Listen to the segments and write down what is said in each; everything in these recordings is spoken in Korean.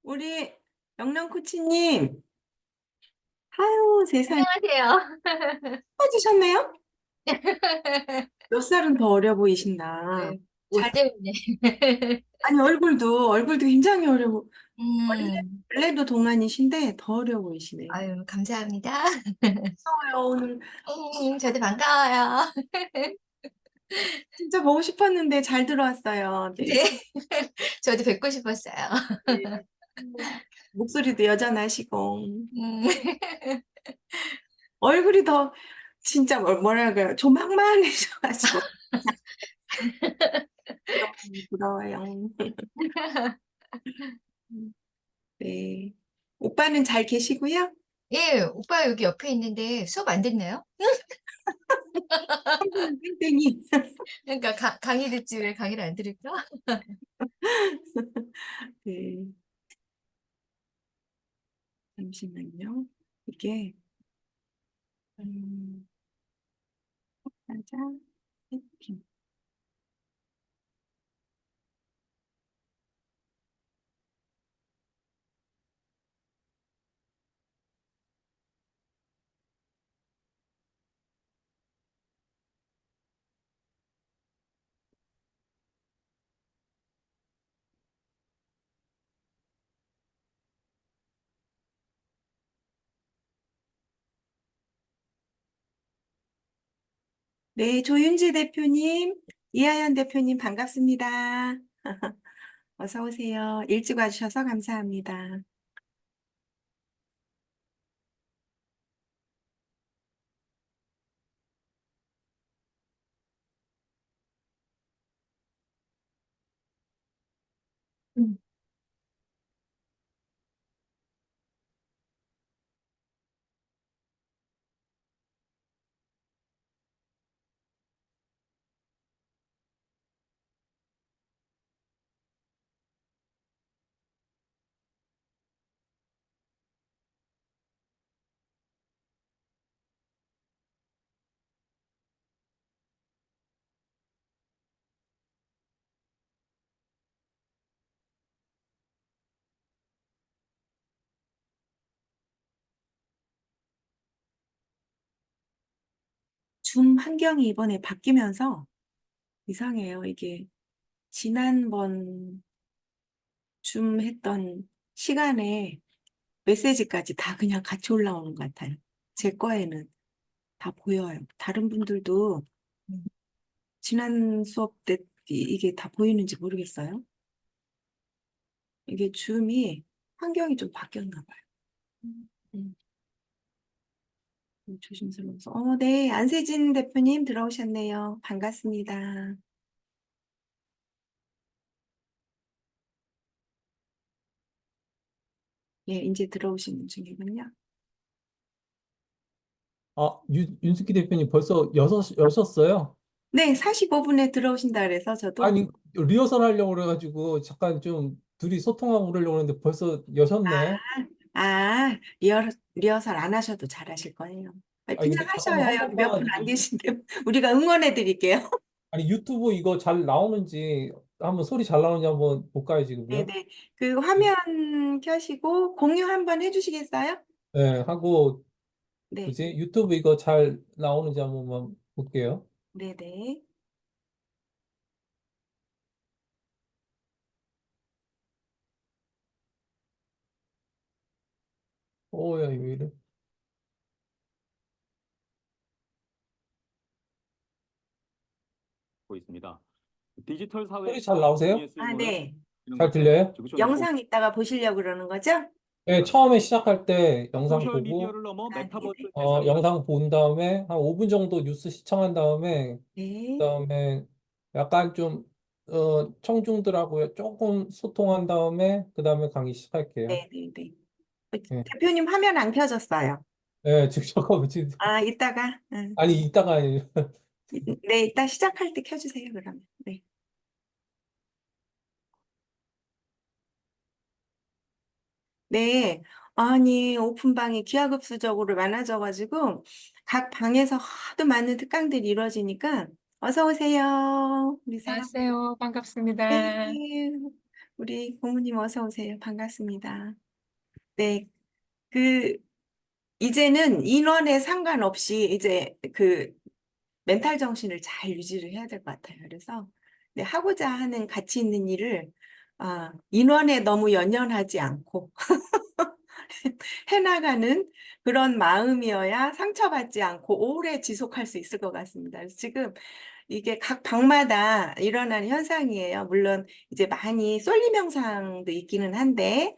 우리 영남 코치님, 아유, 세상에, 안녕하세요. 커지셨네요? 몇 살은 더 어려 보이신다. 네, 잘, 옷 때문에. 아니, 얼굴도 굉장히 어려 원래, 음, 원래도 동안이신데 더 어려 보이시네. 아유, 감사합니다. 반가워요, 오늘. 저도 반가워요. 진짜 보고 싶었는데 잘 들어왔어요. 네. 네, 저도 뵙고 싶었어요. 네. 목소리도 여전하시고, 음, 얼굴이 더, 진짜 뭐랄까요, 조망만해져가지고. 부러워요. 네. 오빠는 잘 계시고요? 예, 오빠 여기 옆에 있는데 수업 안 됐나요? 한분은 땡땡이. 그러니까 강의 듣지 왜 강의를 안 들을까? 네, 잠시만요. 이게, 음, 맞아. 세팅. 네, 조윤지 대표님, 이하연 대표님 반갑습니다. 어서 오세요. 일찍 와주셔서 감사합니다. 음. 줌 환경이 이번에 바뀌면서 이상해요. 이게 지난번 줌 했던 시간에 메시지까지 다 그냥 같이 올라오는 것 같아요. 제 거에는 다 보여요. 다른 분들도 지난 수업 때 이게 다 보이는지 모르겠어요. 이게 줌이 환경이 좀 바뀌었나 봐요. 음, 조심스러워서. 네. 안세진 대표님 들어오셨네요. 반갑습니다. 예, 이제 들어오시는 중이군요. 윤숙희 대표님 벌써 여셨어요? 네, 45분에 들어오신다 그래서 저도, 아니, 리허설 하려고 그래가지고 잠깐 좀 둘이 소통하고 그러려고 했는데 벌써 여셨네? 리허설 안 하셔도 잘하실 거예요. 아니, 아니, 그냥 근데 잠깐만 하셔요. 한 여기 몇 분 번만, 안 계신데. 우리가 응원해 드릴게요. 아니, 유튜브 이거 잘 나오는지, 한번 소리 잘 나오는지 한번 볼까요, 지금요? 네네. 그 화면 켜시고 공유 한번 해주시겠어요? 네, 하고, 네. 뭐지? 유튜브 이거 잘 나오는지 한번만 볼게요. 네네. 야, 이거 이래. 고 있습니다. 디지털 사회 소리 잘 나오세요? 네. 잘 들려요? 영상 이따가 보시려고 그러는 거죠? 네, 처음에 시작할 때 영상 소셜 보고, 미디어를 넘어 네네. 메타버스 세상이 영상 본 다음에 한 5분 정도 뉴스 시청한 다음에 네. 그다음에 약간 좀 청중들하고 조금 소통한 다음에 그다음에 강의 시작할게요. 네네네. 예. 대표님 화면 안 켜졌어요. 예, 지금 잠깐만 지금 이따가. 응. 아니 이따가 네, 이따 시작할 때 켜주세요, 그러면. 네. 네. 아니, 오픈방이 기하급수적으로 많아져가지고, 각 방에서 하도 많은 특강들이 이루어지니까, 어서 오세요. 우리 사람. 안녕하세요. 네. 반갑습니다. 우리 고모님 어서 오세요. 반갑습니다. 네, 그 이제는 인원에 상관없이 이제 그 멘탈 정신을 잘 유지를 해야 될 것 같아요. 그래서 네, 하고자 하는 가치 있는 일을 인원에 너무 연연하지 않고 해나가는 그런 마음이어야 상처받지 않고 오래 지속할 수 있을 것 같습니다. 그래서 지금 이게 각 방마다 일어나는 현상이에요. 물론 이제 많이 쏠림 현상도 있기는 한데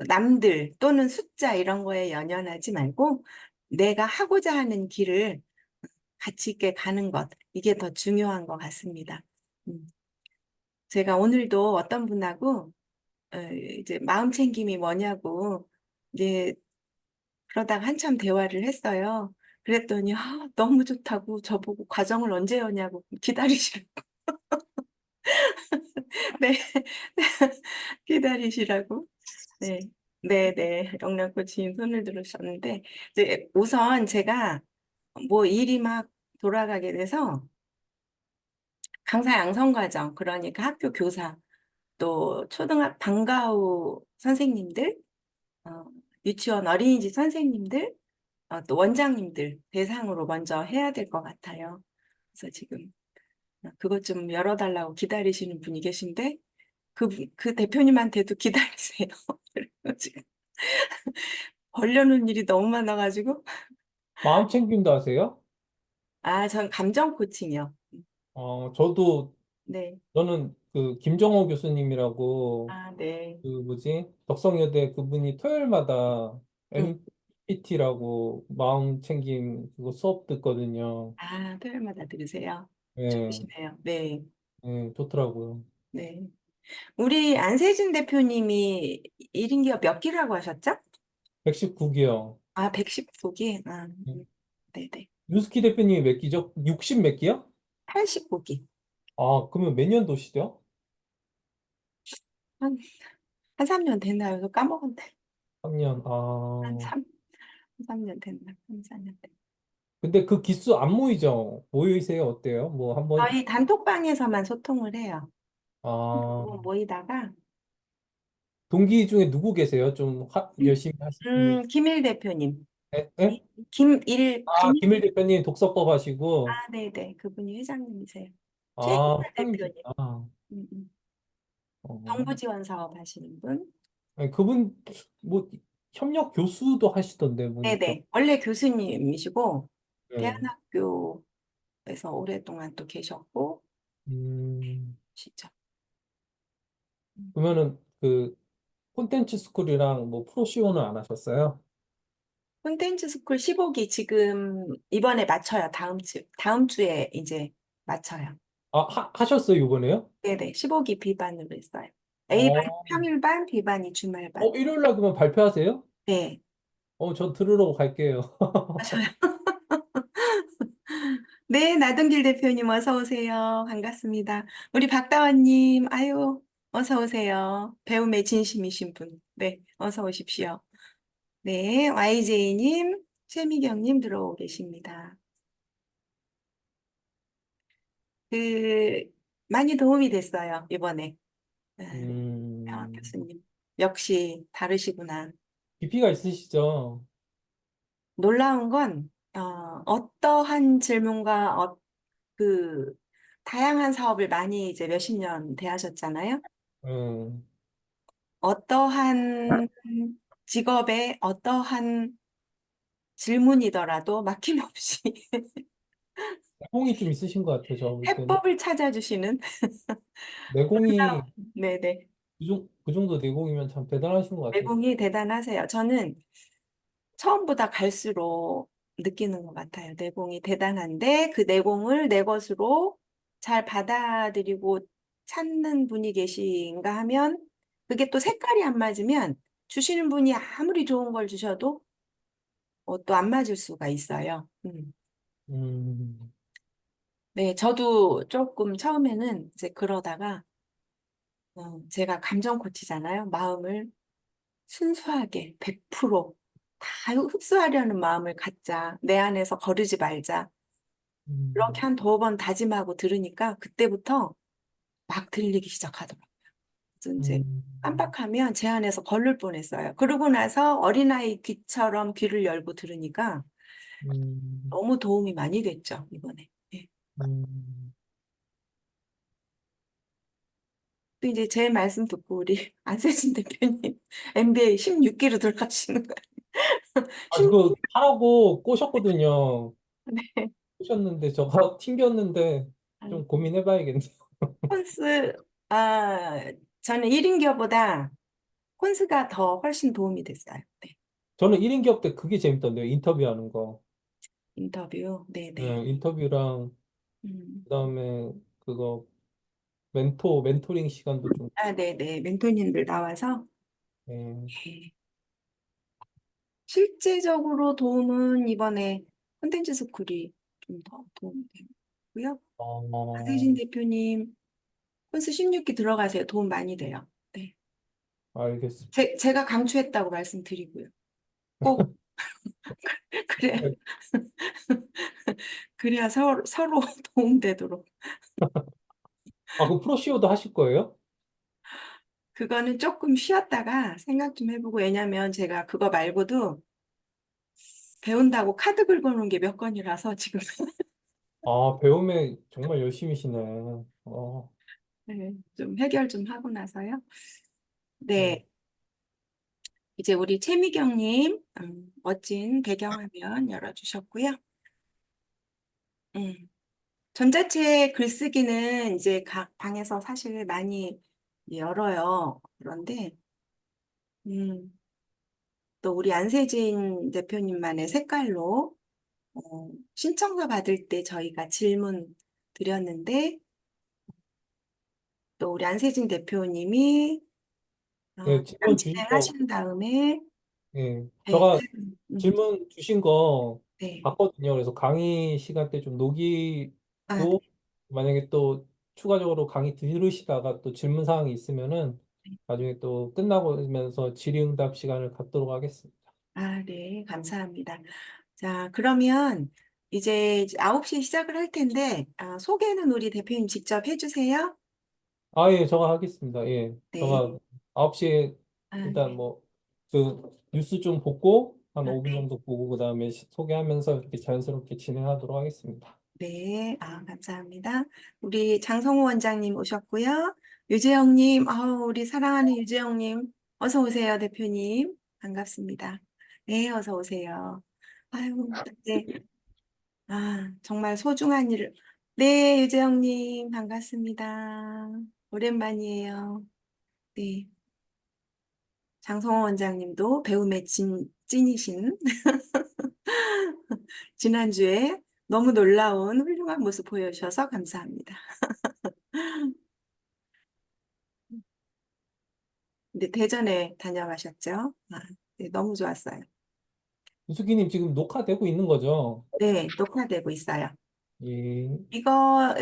남들 또는 숫자 이런 거에 연연하지 말고 내가 하고자 하는 길을 가치 있게 가는 것, 이게 더 중요한 것 같습니다. 제가 오늘도 어떤 분하고 이제 마음 챙김이 뭐냐고 이제 그러다가 한참 대화를 했어요. 그랬더니 너무 좋다고 저보고 과정을 언제 여냐고 기다리시라고. 네, 기다리시라고. 네, 네, 네. 영락 코치님 손을 들으셨는데 이제 우선 제가 뭐 일이 막 돌아가게 돼서 강사 양성 과정, 그러니까 학교 교사, 또 방과 후 선생님들, 어, 유치원 어린이집 선생님들, 또 원장님들 대상으로 먼저 해야 될 것 같아요. 그래서 지금 그것 좀 열어달라고 기다리시는 분이 계신데 그 대표님한테도 기다리세요. 지금 벌려놓은 일이 너무 많아가지고 마음 챙김도 하세요? 전 감정 코칭이요. 저도 네. 저는 그 김정호 교수님이라고 네. 그 뭐지 덕성여대 그분이 토요일마다 음. MPT라고 마음 챙김 그거 수업 듣거든요. 토요일마다 들으세요. 예, 좋으시네요. 네. 예, 좋더라고요. 네. 우리 안세진 대표님이 1인 기업 몇 기라고 하셨죠? 119기요. 119기. 네네. 유스키 대표님이 몇 기죠? 60 몇 기요? 89기. 그러면 몇 년도시죠? 한, 한 3년 됐나요? 저 까먹었네. 3년. 한 3년 됐나? 3, 4년 됐나? 근데 그 기수 안 모이죠? 모이세요? 어때요? 뭐 한번 저희 단톡방에서만 소통을 해요. 아, 모이다가, 동기 중에 누구 계세요? 좀 열심히 하시는 김일 대표님. 예? 예? 김일 김일, 대표님 독서법 하시고 네네. 그분이 회장님이세요. 최인철 회장님이시다. 대표님. 음, 음. 어, 정부 지원 사업 하시는 분. 아니, 그분 뭐 협력 교수도 하시던데 보니까. 네네. 원래 교수님이시고, 네. 대안학교에서 오랫동안 또 계셨고, 음, 진짜. 그러면은 그 콘텐츠 스쿨이랑 뭐 프로시오는 안 하셨어요? 콘텐츠 스쿨 15기 지금 이번에 맞춰요. 다음 주에 이제 맞춰요. 하셨어요, 이번에요? 네네. 15기 B반으로 했어요. A반 어, 평일반, B반이 주말반. 일요일 날 그러면 발표하세요? 네. 저 들으러 갈게요. 맞아요. 네, 나동길 대표님 어서 오세요. 반갑습니다. 우리 박다원님, 아유, 어서 오세요. 배움에 진심이신 분. 네, 어서 오십시오. 네, YJ님, 최미경님 들어오고 계십니다. 그, 많이 도움이 됐어요, 이번에. 음, 교수님. 역시 다르시구나. 깊이가 있으시죠? 놀라운 건, 어떠한 질문과 그, 다양한 사업을 많이 이제 몇십 년 대하셨잖아요. 음, 어떠한 직업에 어떠한 질문이더라도 막힘없이 내공이 좀 있으신 것 같아요, 저 볼 때는. 해법을 찾아주시는, 내공이 네네. 그 정도 내공이면 참 대단하신 것 같아요. 내공이 대단하세요. 저는 처음보다 갈수록 느끼는 것 같아요. 내공이 대단한데 그 내공을 내 것으로 잘 받아들이고 찾는 분이 계신가 하면 그게 또 색깔이 안 맞으면 주시는 분이 아무리 좋은 걸 주셔도 또 안 맞을 수가 있어요. 음, 네, 저도 조금 처음에는 이제 그러다가 제가 감정 코치잖아요. 마음을 순수하게 100%다 흡수하려는 마음을 갖자. 내 안에서 거르지 말자. 이렇게 음, 한 2번 다짐하고 들으니까 그때부터 막 들리기 시작하더라고요. 그래서 이제 음, 깜빡하면 제 안에서 걸릴 뻔했어요. 그러고 나서 어린아이 귀처럼 귀를 열고 들으니까 음, 너무 도움이 많이 됐죠, 이번에. 예. 음. 또 이제 제 말씀 듣고 우리 안세진 대표님 MBA 16기로 들어가시는 거예요. 아, 그거 하라고 꼬셨거든요. 네. 꼬셨는데 저가 튕겼는데 좀 고민해봐야겠네요. 콘스, 아, 저는 1인기어보다 콘스가 더 훨씬 도움이 됐어요. 네. 저는 1인 기업 때 그게 재밌던데요. 인터뷰하는 거. 인터뷰. 네네. 네, 인터뷰랑 음. 그다음에 그거 멘토링 시간도 좀. 아, 네네. 멘토님들 나와서. 예. 네. 실제적으로 도움은 이번에 콘텐츠 스쿨이 좀 더 도움이 되고요. 어, 안세진 대표님, 콘스 16기 들어가세요. 도움 많이 돼요. 네. 알겠습니다. 제가 강추했다고 말씀드리고요. 꼭, 그래, 그래야 서로 도움되도록. 아, 그 프로시오도 하실 거예요? 그거는 조금 쉬었다가 생각 좀 해보고, 왜냐면 제가 그거 말고도 배운다고 카드 긁어놓은 게 몇 건이라서 지금 아, 배움에 정말 열심히시네. 어, 네, 좀 해결 좀 하고 나서요. 네. 네, 이제 우리 최미경님 멋진 배경화면 열어주셨고요. 음, 전자책 글쓰기는 이제 각 방에서 사실 많이 열어요. 그런데 음, 또 우리 안세진 대표님만의 색깔로 신청서 받을 때 저희가 질문 드렸는데 또 우리 안세진 대표님이 네, 장 질문 주신 거, 진행하신 다음에 예. 네, 제가 질문 주신 거 네. 봤거든요. 그래서 강의 시간 때 좀 아, 녹이고, 만약에 또 추가적으로 강의 들으시다가 또 질문 사항이 있으면은 나중에 또 끝나고 면서 질의응답 시간을 갖도록 하겠습니다. 네, 감사합니다. 자, 그러면 이제 9시에 시작을 할 텐데, 소개는 우리 대표님 직접 해주세요. 아, 예, 제가 하겠습니다. 예. 네. 제가 9시에 일단 네. 뭐 그 뉴스 좀 보고 한 아, 5분 네. 정도 보고 그다음에 소개하면서 이렇게 자연스럽게 진행하도록 하겠습니다. 네, 감사합니다. 우리 장성호 원장님 오셨고요. 유재영님, 우리 사랑하는 유재영님, 어서 오세요, 대표님. 반갑습니다. 네, 어서 오세요. 아유, 네. 정말 소중한 일을. 네, 유재영님, 반갑습니다. 오랜만이에요. 네. 장성호 원장님도 배움의 찐이신 지난주에 너무 놀라운 훌륭한 모습 보여주셔서 감사합니다. 근데 대전에 다녀가셨죠? 네, 너무 좋았어요. 유수기님 지금 녹화되고 있는 거죠? 네, 녹화되고 있어요. 예, 이거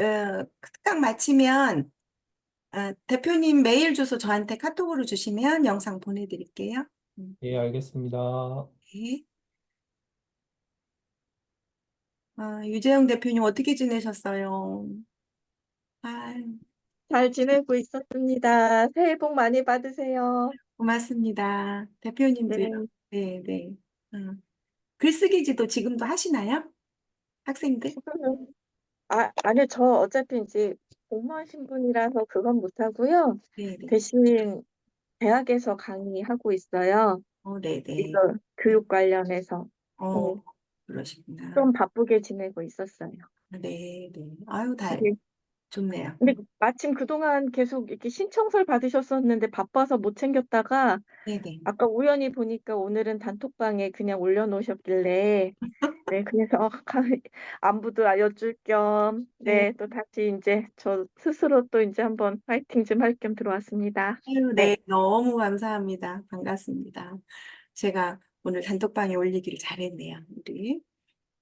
딱 마치면 대표님 메일 주소 저한테 카톡으로 주시면 영상 보내드릴게요. 예, 알겠습니다. 네. 유재영 대표님 어떻게 지내셨어요? 아, 잘 지내고 있었습니다. 새해 복 많이 받으세요. 고맙습니다. 대표님도요. 네. 네, 네. 글쓰기지도 지금도 하시나요? 학생들? 지금은, 아니요, 저 어차피 이제 공무원 신분이라서 그건 못하고요. 네, 네. 대신 대학에서 강의하고 있어요. 네, 네. 이거 교육 관련해서. 네, 그러시구나. 좀 바쁘게 지내고 있었어요. 네, 네. 아유, 근데, 좋네요. 근데 마침 그동안 계속 이렇게 신청서를 받으셨었는데 바빠서 못 챙겼다가 네, 네. 아까 우연히 보니까 오늘은 단톡방에 그냥 올려놓으셨길래 네, 그래서 안부도 알려줄 겸, 네. 네, 또 다시 이제 저 스스로 또 이제 한번 파이팅 좀 할 겸 들어왔습니다. 아유, 네, 네. 너무 감사합니다. 반갑습니다. 제가 오늘 단톡방에 올리기를 잘했네요. 우리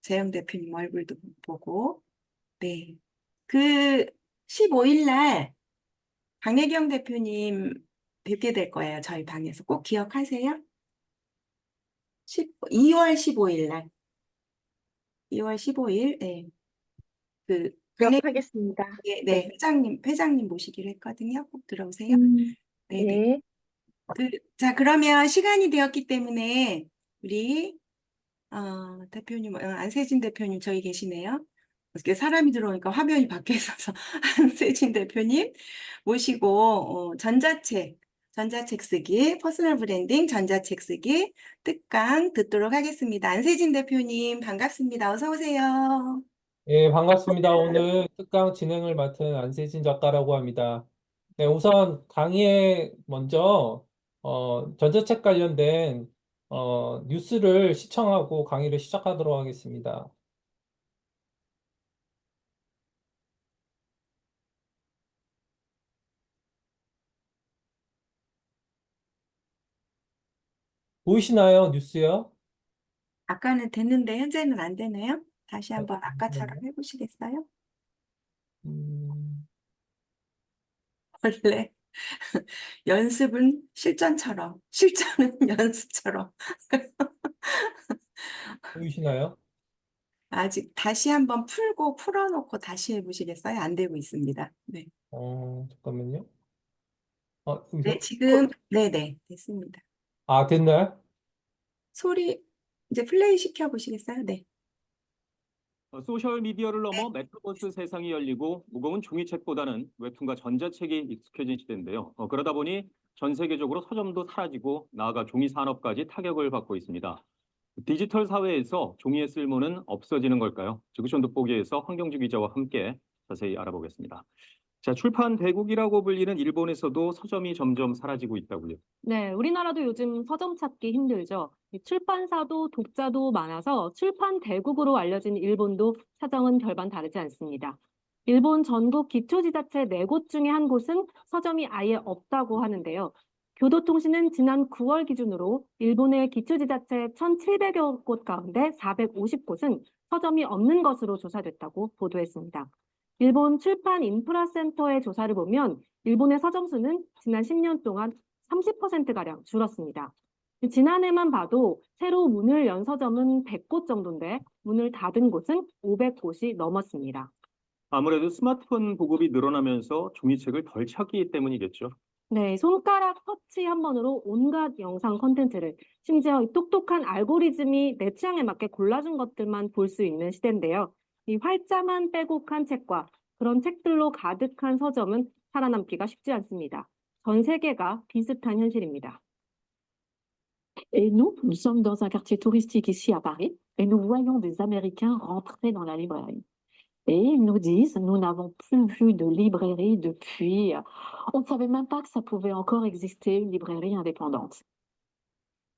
재영 대표님 얼굴도 보고. 네. 그 15일 날 강혜경 대표님 뵙게 될 거예요. 저희 방에서 꼭 기억하세요. 2월 15일 날. 2월 15일. 네. 강혜경 기억하겠습니다. 네, 네. 회장님 모시기로 했거든요. 꼭 들어오세요. 음, 네네. 네. 자, 그러면 시간이 되었기 때문에 우리 대표님, 안세진 대표님 저기 계시네요. 이렇게 사람이 들어오니까 화면이 바뀌어 있어서 안세진 대표님 모시고 전자책 쓰기, 퍼스널 브랜딩 전자책 쓰기 특강 듣도록 하겠습니다. 안세진 대표님 반갑습니다. 어서 오세요. 예, 반갑습니다. 오늘 특강 진행을 맡은 안세진 작가라고 합니다. 네, 우선 강의에 먼저 전자책 관련된 뉴스를 시청하고 강의를 시작하도록 하겠습니다. 보이시나요? 뉴스요? 아까는 됐는데 현재는 안 되네요. 다시 네, 한번 아까처럼 잠시만요. 해보시겠어요? 음, 원래 연습은 실전처럼, 실전은 연습처럼. 보이시나요? 아직 다시 한번 풀어놓고 다시 해보시겠어요? 안 되고 있습니다. 네. 잠깐만요. 네, 여기서 지금, 네네, 됐습니다. 됐나요? 소리, 이제 플레이 시켜보시겠어요? 네. 소셜 미디어를 넘어 메타버스 세상이 열리고 무거운 종이책보다는 웹툰과 전자책이 익숙해진 시대인데요. 그러다 보니 전 세계적으로 서점도 사라지고 나아가 종이 산업까지 타격을 받고 있습니다. 디지털 사회에서 종이의 쓸모는 없어지는 걸까요? 지구촌 돋보기에서 황경주 기자와 함께 자세히 알아보겠습니다. 자, 출판 대국이라고 불리는 일본에서도 서점이 점점 사라지고 있다고요. 네, 우리나라도 요즘 서점 찾기 힘들죠. 이 출판사도 독자도 많아서 출판 대국으로 알려진 일본도 사정은 별반 다르지 않습니다. 일본 전국 기초지자체 4곳 중에 한 곳은 서점이 아예 없다고 하는데요. 교도통신은 지난 9월 기준으로 일본의 기초지자체 1,700여 곳 가운데 450곳은 서점이 없는 것으로 조사됐다고 보도했습니다. 일본 출판 인프라센터의 조사를 보면 일본의 서점 수는 지난 10년 동안 30%가량 줄었습니다. 지난해만 봐도 새로 문을 연 서점은 100곳 정도인데 문을 닫은 곳은 500곳이 넘었습니다. 아무래도 스마트폰 보급이 늘어나면서 종이책을 덜 찾기 때문이겠죠. 네, 손가락 터치 한 번으로 온갖 영상 콘텐츠를 심지어 이 똑똑한 알고리즘이 내 취향에 맞게 골라준 것들만 볼 수 있는 시대인데요. 이 활자만 빼곡한 책과 그런 책들로 가득한 서점은 살아남기가 쉽지 않습니다. 전 세계가 비슷한 현실입니다. Et nous sommes dans un quartier touristique ici à Paris et nous voyons des Américains rentrer dans la librairie. Et ils nous disent, nous n'avons plus vu de librairie depuis, on ne savait même pas que ça pouvait encore exister une librairie indépendante.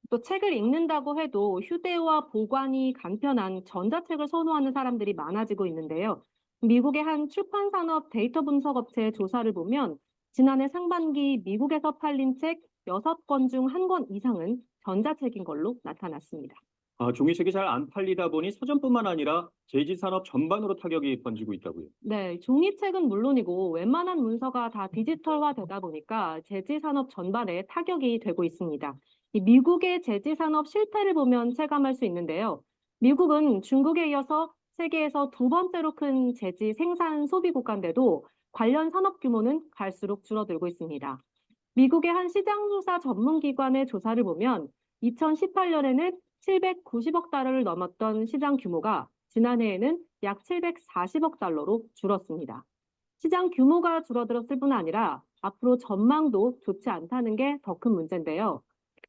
또 책을 읽는다고 해도 휴대와 보관이 간편한 전자책을 선호하는 사람들이 많아지고 있는데요. 미국의 한 출판산업 데이터 분석 업체의 조사를 보면 지난해 상반기 미국에서 팔린 책 6권 중 1권 이상은 전자책인 걸로 나타났습니다. 종이책이 잘 안 팔리다 보니 서점뿐만 아니라 제지 산업 전반으로 타격이 번지고 있다고요. 네, 종이책은 물론이고 웬만한 문서가 다 디지털화되다 보니까 제지 산업 전반에 타격이 되고 있습니다. 이 미국의 제지 산업 실태를 보면 체감할 수 있는데요. 미국은 중국에 이어서 세계에서 2번째로 큰 제지 생산 소비 국가인데도 관련 산업 규모는 갈수록 줄어들고 있습니다. 미국의 한 시장조사 전문기관의 조사를 보면 2018년에는 790억 달러를 넘었던 시장 규모가 지난해에는 약 740억 달러로 줄었습니다. 시장 규모가 줄어들었을 뿐 아니라 앞으로 전망도 좋지 않다는 게 더 큰 문제인데요.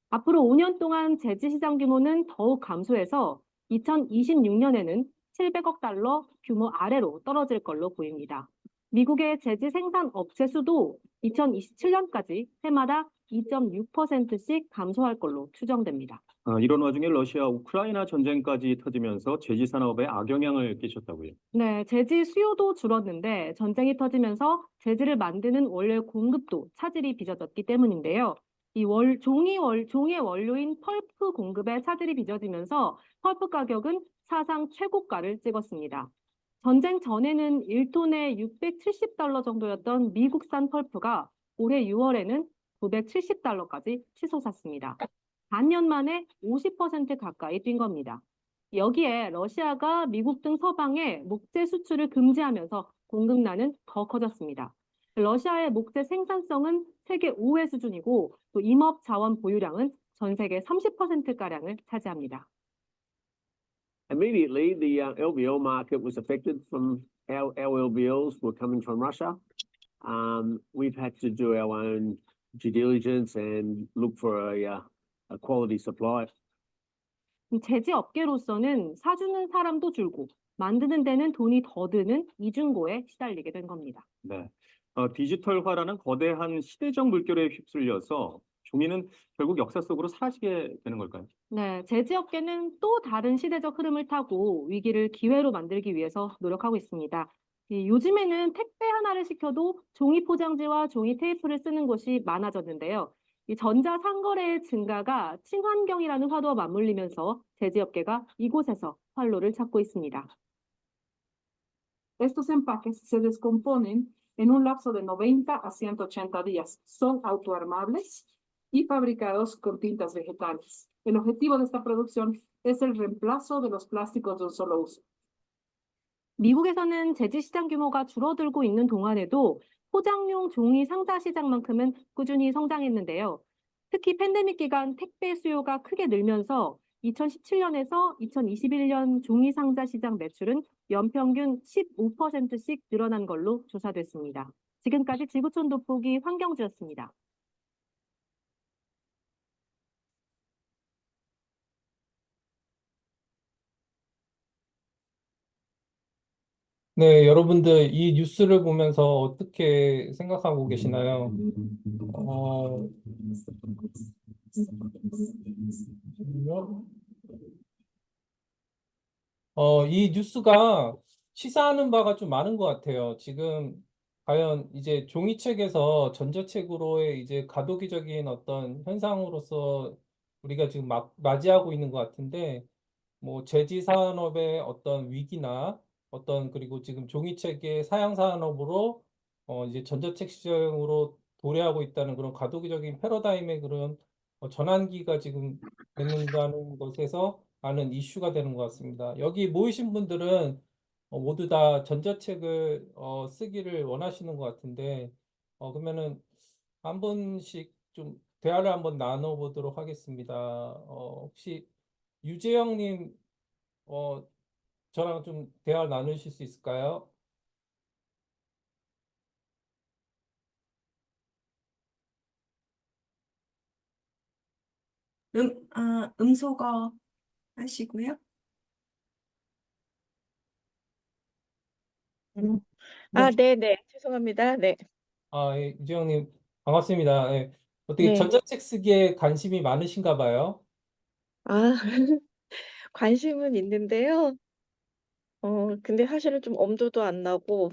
앞으로 5년 동안 제지 시장 규모는 더욱 감소해서 2026년에는 700억 달러 규모 아래로 떨어질 걸로 보입니다. 미국의 제지 생산 업체 수도 2027년까지 해마다 2.6%씩 감소할 걸로 추정됩니다. 이런 와중에 러시아 우크라이나 전쟁까지 터지면서 제지 산업에 악영향을 끼쳤다고요. 네, 제지 수요도 줄었는데 전쟁이 터지면서 제지를 만드는 원료 공급도 차질이 빚어졌기 때문인데요. 이 종이의 원료인 펄프 공급에 차질이 빚어지면서 펄프 가격은 사상 최고가를 찍었습니다. 전쟁 전에는 1톤에 670달러 정도였던 미국산 펄프가 올해 6월에는 970달러까지 치솟았습니다. 반년 만에 50% 가까이 뛴 겁니다. 여기에 러시아가 미국 등 서방에 목재 수출을 금지하면서 공급난은 더 커졌습니다. 러시아의 목재 생산성은 세계 5위 수준이고 또 임업 자원 보유량은 전 세계 30%가량을 차지합니다. Immediately, the LBO market was affected from our LBOs were coming from Russia. We've had to do our own due diligence and look for a quality supply. 제지 업계로서는 사주는 사람도 줄고 만드는 데는 돈이 더 드는 이중고에 시달리게 된 겁니다. 네. 디지털화라는 거대한 시대적 물결에 휩쓸려서 종이는 결국 역사 속으로 사라지게 되는 걸까요? 네, 제지 업계는 또 다른 시대적 흐름을 타고 위기를 기회로 만들기 위해서 노력하고 있습니다. 요즘에는 택배 하나를 시켜도 종이 포장지와 종이 테이프를 쓰는 곳이 많아졌는데요. 이 전자 상거래의 증가가 친환경이라는 화두와 맞물리면서 제지 업계가 이곳에서 활로를 찾고 있습니다. Estos empaques se descomponen en un lapso de 90 a 180 días. Son autoarmables y fabricados con tintas vegetales. El objetivo de esta producción es el reemplazo de los plásticos de un solo uso. 미국에서는 제지 시장 규모가 줄어들고 있는 동안에도 포장용 종이 상자 시장만큼은 꾸준히 성장했는데요. 특히 팬데믹 기간 택배 수요가 크게 늘면서 2017년에서 2021년 종이 상자 시장 매출은 연평균 15%씩 늘어난 걸로 조사됐습니다. 지금까지 지구촌 돋보기 환경주였습니다. 네, 여러분들 이 뉴스를 보면서 어떻게 생각하고 계시나요? 어, 이 뉴스가 시사하는 바가 좀 많은 것 같아요. 지금 과연 이제 종이책에서 전자책으로의 이제 과도기적인 어떤 현상으로서 우리가 지금 맞이하고 있는 것 같은데, 뭐 제지 산업의 어떤 위기나 어떤 그리고 지금 종이책의 사양 산업으로 이제 전자책 시장으로 도래하고 있다는 그런 과도기적인 패러다임의 그런 전환기가 지금 되는다는 것에서 많은 이슈가 되는 것 같습니다. 여기 모이신 분들은 모두 다 전자책을 쓰기를 원하시는 것 같은데 그러면은 한 분씩 좀 대화를 한번 나눠보도록 하겠습니다. 혹시 유재영님 저랑 좀 대화 나누실 수 있을까요? 음소거 하시고요. 아, 네. 네. 죄송합니다. 네. 예, 유재영님 반갑습니다. 예, 어떻게 네. 전자책 쓰기에 관심이 많으신가 봐요? 아, 관심은 있는데요. 근데 사실은 좀 엄두도 안 나고,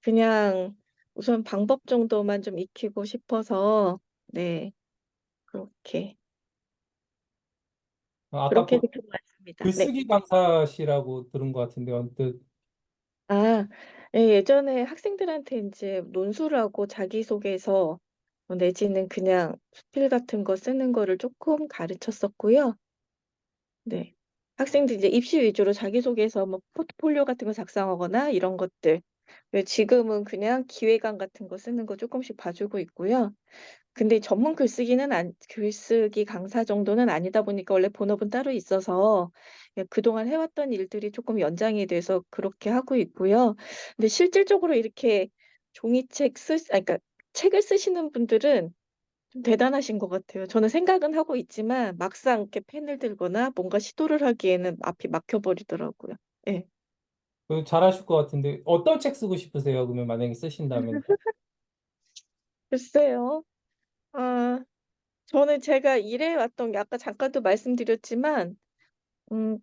그냥 우선 방법 정도만 좀 익히고 싶어서, 네. 그렇게, 아까 그렇게 듣고 왔습니다. 네. 글쓰기 강사시라고 들은 것 같은데 언뜻. 아, 예, 예전에 학생들한테 이제 논술하고 자기소개서 내지는 그냥 수필 같은 거 쓰는 거를 조금 가르쳤었고요. 네. 학생들 이제 입시 위주로 자기소개서 뭐 포트폴리오 같은 거 작성하거나 이런 것들. 지금은 그냥 기획안 같은 거 쓰는 거 조금씩 봐주고 있고요. 근데 전문 글쓰기 강사 정도는 아니다 보니까 원래 본업은 따로 있어서 그동안 해왔던 일들이 조금 연장이 돼서 그렇게 하고 있고요. 근데 실질적으로 이렇게 그러니까 책을 쓰시는 분들은 좀 대단하신 것 같아요. 저는 생각은 하고 있지만 막상 이렇게 펜을 들거나 뭔가 시도를 하기에는 앞이 막혀버리더라고요. 예. 잘하실 것 같은데 어떤 책 쓰고 싶으세요? 그러면 만약에 쓰신다면. 글쎄요. 아, 저는 제가 일해왔던 게 아까 잠깐도 말씀드렸지만 음,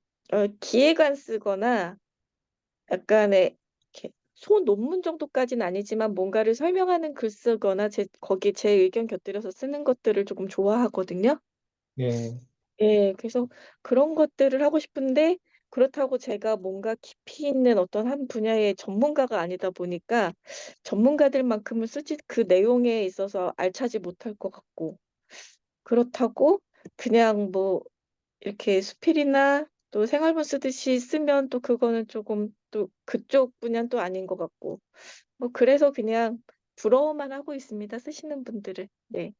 기획안 쓰거나 약간의 이렇게 소논문 정도까지는 아니지만 뭔가를 설명하는 글 쓰거나 거기에 제 의견 곁들여서 쓰는 것들을 조금 좋아하거든요. 네. 예, 그래서 그런 것들을 하고 싶은데 그렇다고 제가 뭔가 깊이 있는 어떤 한 분야의 전문가가 아니다 보니까 전문가들만큼은 솔직히 그 내용에 있어서 알차지 못할 것 같고 그렇다고 그냥 뭐 이렇게 수필이나 또 생활문 쓰듯이 쓰면 또 그거는 조금 또 그쪽 분야는 또 아닌 것 같고 뭐 그래서 그냥 부러워만 하고 있습니다. 쓰시는 분들을. 네.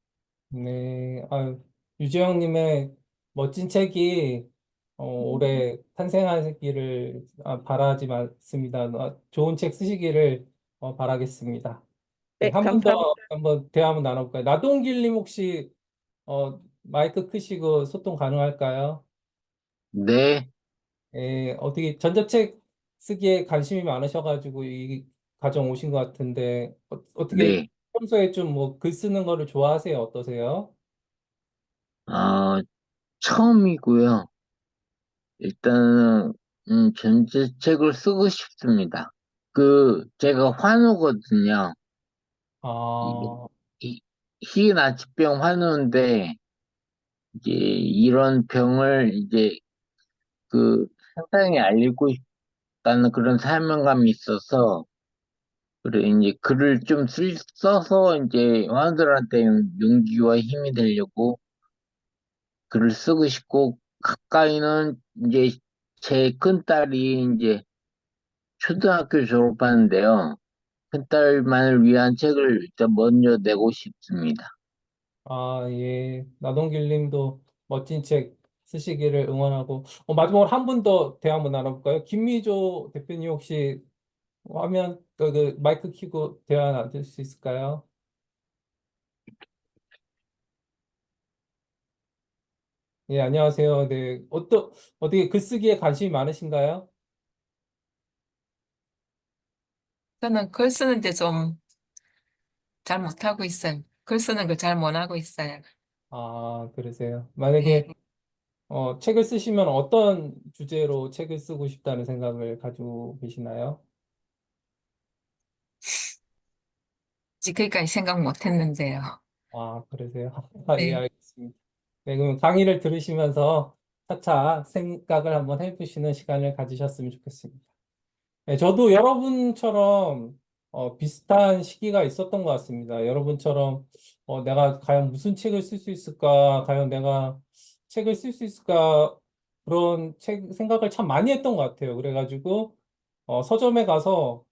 네, 유지영님의 멋진 책이 올해 탄생하기를 바라지 않습니다. 좋은 책 쓰시기를 바라겠습니다. 네, 네, 한 분 더 감사합니다. 한번 대화 한번 나눠볼까요? 나동길님 혹시 마이크 크시고 소통 가능할까요? 네, 어떻게 전자책 쓰기에 관심이 많으셔가지고 이 과정 오신 것 같은데 어떻게 네. 평소에 좀 뭐 글 쓰는 거를 좋아하세요? 어떠세요? 어, 처음이고요. 일단은, 전제책을 쓰고 싶습니다. 제가 환우거든요. 이, 아, 희귀나치병 환우인데, 이제 이런 병을 이제 세상에 알리고 싶다는 그런 사명감이 있어서, 그래, 이제 글을 좀 써서 이제 환우들한테 용기와 힘이 되려고 글을 쓰고 싶고, 가까이는 이제 제 큰딸이 이제 초등학교 졸업하는데요. 큰딸만을 위한 책을 일단 먼저 내고 싶습니다. 예. 나동길 님도 멋진 책 쓰시기를 응원하고, 마지막으로 한 분 더 대화 한번 나눠볼까요? 김미조 대표님 혹시 화면, 마이크 켜고 대화 나눌 수 있을까요? 예, 안녕하세요. 네. 어떻게 글쓰기에 관심이 많으신가요? 저는 글 쓰는데 좀 잘 못하고 있어요. 글 쓰는 걸 잘 못하고 있어요. 그러세요. 네. 만약에 책을 쓰시면 어떤 주제로 책을 쓰고 싶다는 생각을 가지고 계시나요? 지금까지 생각 못 했는데요. 그러세요. 예, 네. 알겠습니다. 네, 그럼 강의를 들으시면서 차차 생각을 한번 해보시는 시간을 가지셨으면 좋겠습니다. 네, 저도 여러분처럼 비슷한 시기가 있었던 것 같습니다. 여러분처럼 내가 과연 무슨 책을 쓸 수 있을까? 과연 내가 책을 쓸 수 있을까? 그런 생각을 참 많이 했던 것 같아요. 그래가지고 서점에 가서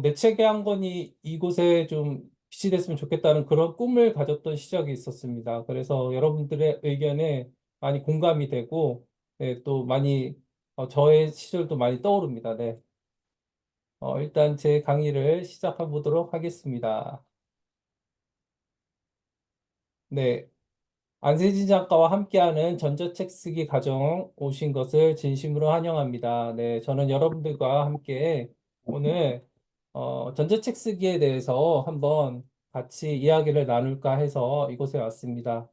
내 책의 한 권이 이곳에 좀 비치됐으면 좋겠다는 그런 꿈을 가졌던 시절이 있었습니다. 그래서 여러분들의 의견에 많이 공감이 되고, 네, 또 많이, 저의 시절도 많이 떠오릅니다. 네. 일단 제 강의를 시작해 보도록 하겠습니다. 네. 안세진 작가와 함께하는 전자책 쓰기 과정 오신 것을 진심으로 환영합니다. 네, 저는 여러분들과 함께 오늘 전자책 쓰기에 대해서 한번 같이 이야기를 나눌까 해서 이곳에 왔습니다.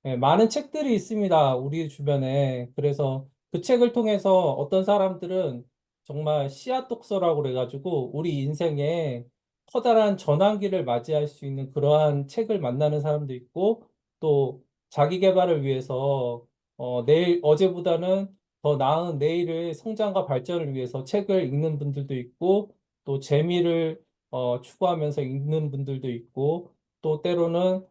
네, 많은 책들이 있습니다. 우리 주변에. 그래서 그 책을 통해서 어떤 사람들은 정말 씨앗 독서라고 그래가지고 우리 인생에 커다란 전환기를 맞이할 수 있는 그러한 책을 만나는 사람도 있고 또 자기 개발을 위해서 어제보다는 더 나은 내일의 성장과 발전을 위해서 책을 읽는 분들도 있고 또 재미를 추구하면서 읽는 분들도 있고 또 때로는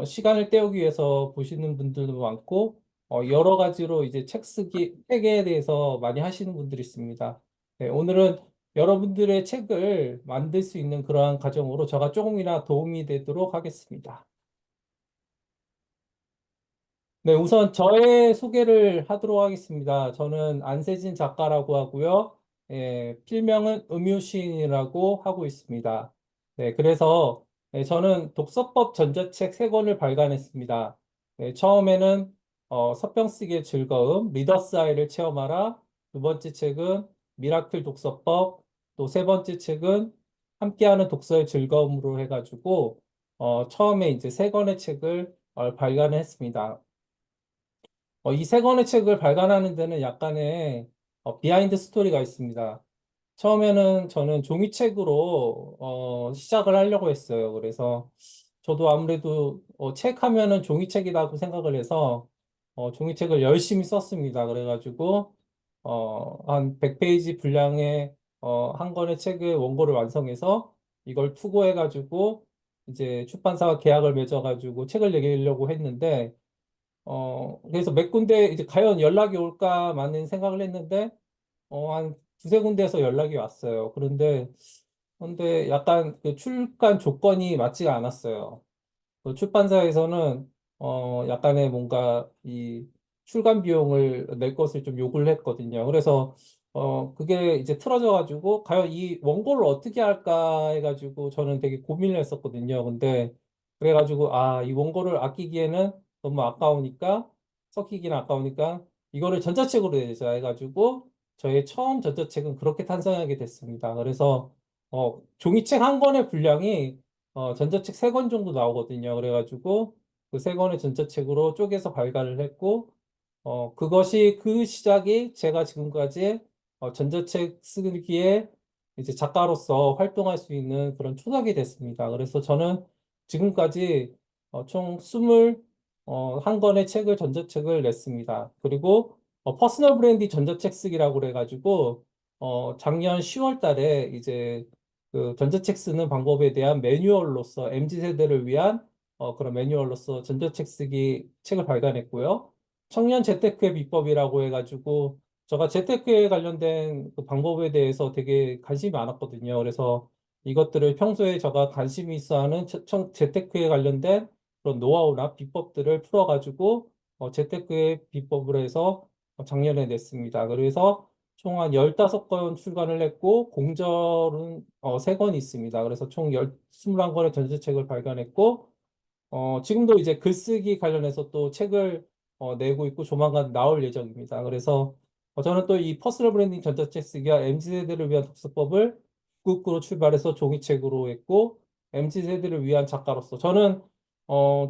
시간을 때우기 위해서 보시는 분들도 많고, 여러 가지로 이제 책에 대해서 많이 하시는 분들이 있습니다. 네, 오늘은 여러분들의 책을 만들 수 있는 그러한 과정으로 제가 조금이나 도움이 되도록 하겠습니다. 네, 우선 저의 소개를 하도록 하겠습니다. 저는 안세진 작가라고 하고요. 필명은 음유시인이라고 하고 있습니다. 네, 그래서 저는 독서법 전자책 3권을 발간했습니다. 네, 처음에는 서평 쓰기의 즐거움, 리더스 아이를 체험하라. 두 번째 책은 미라클 독서법, 또 세 번째 책은 함께하는 독서의 즐거움으로 해가지고 처음에 이제 3권의 책을 발간했습니다. 이 3권의 책을 발간하는 데는 약간의 비하인드 스토리가 있습니다. 처음에는 저는 종이책으로 시작을 하려고 했어요. 그래서 저도 아무래도 책 하면은 종이책이라고 생각을 해서 종이책을 열심히 썼습니다. 그래가지고 한 100페이지 분량의 한 권의 책의 원고를 완성해서 이걸 투고해가지고 이제 출판사와 계약을 맺어가지고 책을 내려고 했는데 그래서 몇 군데 이제 과연 연락이 올까라는 생각을 했는데, 한 두세 군데에서 연락이 왔어요. 그런데 근데 약간 그 출간 조건이 맞지가 않았어요. 그 출판사에서는 약간의 뭔가 이 출간 비용을 낼 것을 좀 요구를 했거든요. 그래서 그게 이제 틀어져 가지고 과연 이 원고를 어떻게 할까 해가지고 저는 되게 고민을 했었거든요. 근데 그래가지고 이 원고를 아끼기에는 너무 아까우니까 썩히기는 아까우니까 이거를 전자책으로 내자 해가지고 저의 처음 전자책은 그렇게 탄생하게 됐습니다. 그래서 종이책 한 권의 분량이 전자책 3권 정도 나오거든요. 그래가지고 그 3권의 전자책으로 쪼개서 발간을 했고, 그것이 그 시작이 제가 지금까지 전자책 쓰기에 이제 작가로서 활동할 수 있는 그런 초석이 됐습니다. 그래서 저는 지금까지 총 21권의 책을, 전자책을 냈습니다. 그리고 퍼스널 브랜디 전자책 쓰기라고 그래가지고 작년 10월 달에 이제 그 전자책 쓰는 방법에 대한 매뉴얼로서 MZ세대를 위한 그런 매뉴얼로서 전자책 쓰기 책을 발간했고요. 청년 재테크의 비법이라고 해가지고 제가 재테크에 관련된 그 방법에 대해서 되게 관심이 많았거든요. 그래서 이것들을 평소에 제가 관심이 있어 하는 재테크에 관련된 그런 노하우나 비법들을 풀어가지고 재테크의 비법으로 해서 작년에 냈습니다. 그래서 총 한 15권 출간을 했고 공절은 3권 있습니다. 그래서 총 21권의 전자책을 발간했고 지금도 이제 글쓰기 관련해서 또 책을 내고 있고 조만간 나올 예정입니다. 그래서 저는 또 이 퍼스널 브랜딩 전자책 쓰기와 MZ세대를 위한 독서법을 북극으로 출발해서 종이책으로 했고 MZ세대를 위한 작가로서 저는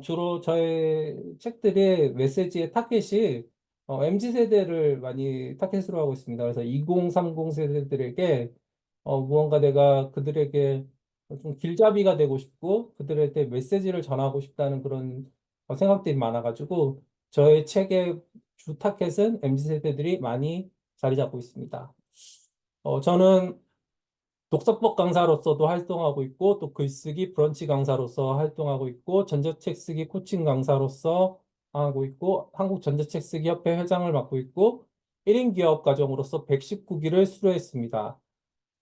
주로 저의 책들의 메시지의 타겟이 MZ세대를 많이 타겟으로 하고 있습니다. 그래서 2030 세대들에게 무언가 내가 그들에게 좀 길잡이가 되고 싶고 그들한테 메시지를 전하고 싶다는 그런 생각들이 많아가지고 저의 책의 주 타겟은 MZ세대들이 많이 자리 잡고 있습니다. 저는 독서법 강사로서도 활동하고 있고 또 글쓰기 브런치 강사로서 활동하고 있고 전자책 쓰기 코칭 강사로서 하고 있고 한국 전자책 쓰기 협회 회장을 맡고 있고 1인 기업 가정으로서 119기를 수료했습니다.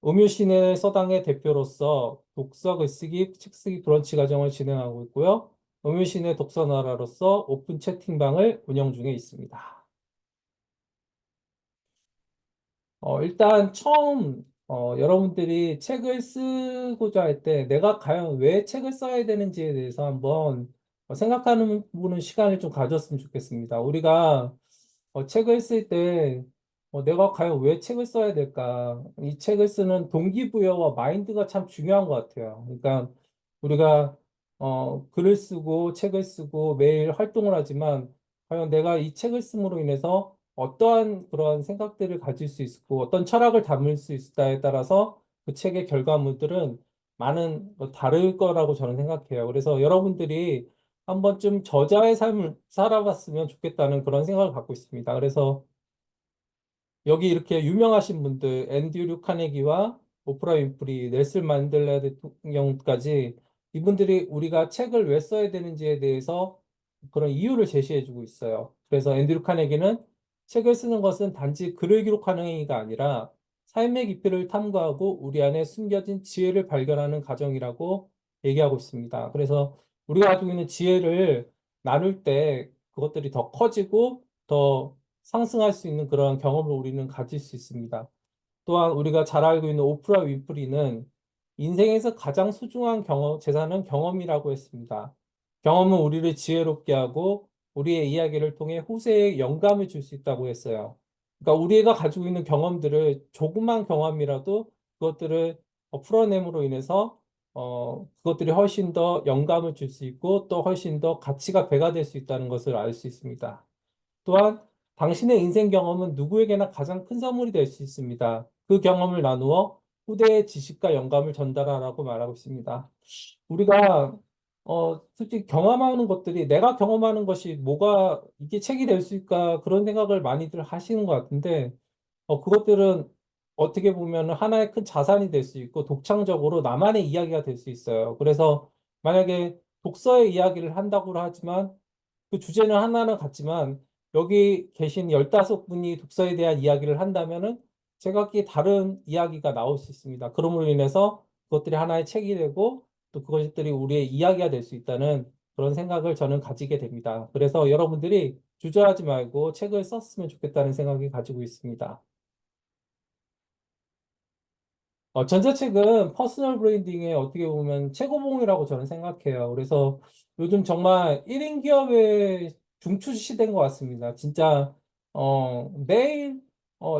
음유시내 서당의 대표로서 독서, 글쓰기, 책쓰기 브런치 과정을 진행하고 있고요. 음유시내 독서나라로서 오픈 채팅방을 운영 중에 있습니다. 일단 처음 여러분들이 책을 쓰고자 할 때 내가 과연 왜 책을 써야 되는지에 대해서 한번 생각하는 보는 시간을 좀 가졌으면 좋겠습니다. 우리가 책을 쓸 때 내가 과연 왜 책을 써야 될까? 이 책을 쓰는 동기부여와 마인드가 참 중요한 것 같아요. 그러니까 우리가 글을 쓰고 책을 쓰고 매일 활동을 하지만 과연 내가 이 책을 씀으로 인해서 어떠한 그러한 생각들을 가질 수 있고 어떤 철학을 담을 수 있다에 따라서 그 책의 결과물들은 많은 다를 거라고 저는 생각해요. 그래서 여러분들이 한 번쯤 저자의 삶을 살아봤으면 좋겠다는 그런 생각을 갖고 있습니다. 그래서 여기 이렇게 유명하신 분들, 앤드류 카네기와 오프라 윈프리, 넬슨 만델라 대통령까지 이분들이 우리가 책을 왜 써야 되는지에 대해서 그런 이유를 제시해주고 있어요. 그래서 앤드류 카네기는 책을 쓰는 것은 단지 글을 기록하는 행위가 아니라 삶의 깊이를 탐구하고 우리 안에 숨겨진 지혜를 발견하는 과정이라고 얘기하고 있습니다. 그래서 우리가 가지고 있는 지혜를 나눌 때 그것들이 더 커지고 더 상승할 수 있는 그런 경험을 우리는 가질 수 있습니다. 또한 우리가 잘 알고 있는 오프라 윈프리는 인생에서 가장 소중한 재산은 경험이라고 했습니다. 경험은 우리를 지혜롭게 하고 우리의 이야기를 통해 후세에 영감을 줄 수 있다고 했어요. 그러니까 우리가 가지고 있는 경험들을 조그만 경험이라도 그것들을 풀어냄으로 인해서 그것들이 훨씬 더 영감을 줄 수 있고 또 훨씬 더 가치가 배가 될 수 있다는 것을 알 수 있습니다. 또한 당신의 인생 경험은 누구에게나 가장 큰 선물이 될 수 있습니다. 그 경험을 나누어 후대의 지식과 영감을 전달하라고 말하고 있습니다. 우리가 솔직히 경험하는 것들이 내가 경험하는 것이 뭐가 이게 책이 될 수 있을까 그런 생각을 많이들 하시는 것 같은데 그것들은 어떻게 보면 하나의 큰 자산이 될 수 있고 독창적으로 나만의 이야기가 될 수 있어요. 그래서 만약에 독서의 이야기를 한다고 하지만 그 주제는 하나는 같지만 여기 계신 15분이 독서에 대한 이야기를 한다면은 제각기 다른 이야기가 나올 수 있습니다. 그러므로 인해서 그것들이 하나의 책이 되고 또 그것들이 우리의 이야기가 될 수 있다는 그런 생각을 저는 가지게 됩니다. 그래서 여러분들이 주저하지 말고 책을 썼으면 좋겠다는 생각이 가지고 있습니다. 전자책은 퍼스널 브랜딩의 어떻게 보면 최고봉이라고 저는 생각해요. 그래서 요즘 정말 1인 기업의 중추 시대인 것 같습니다. 진짜, 매일,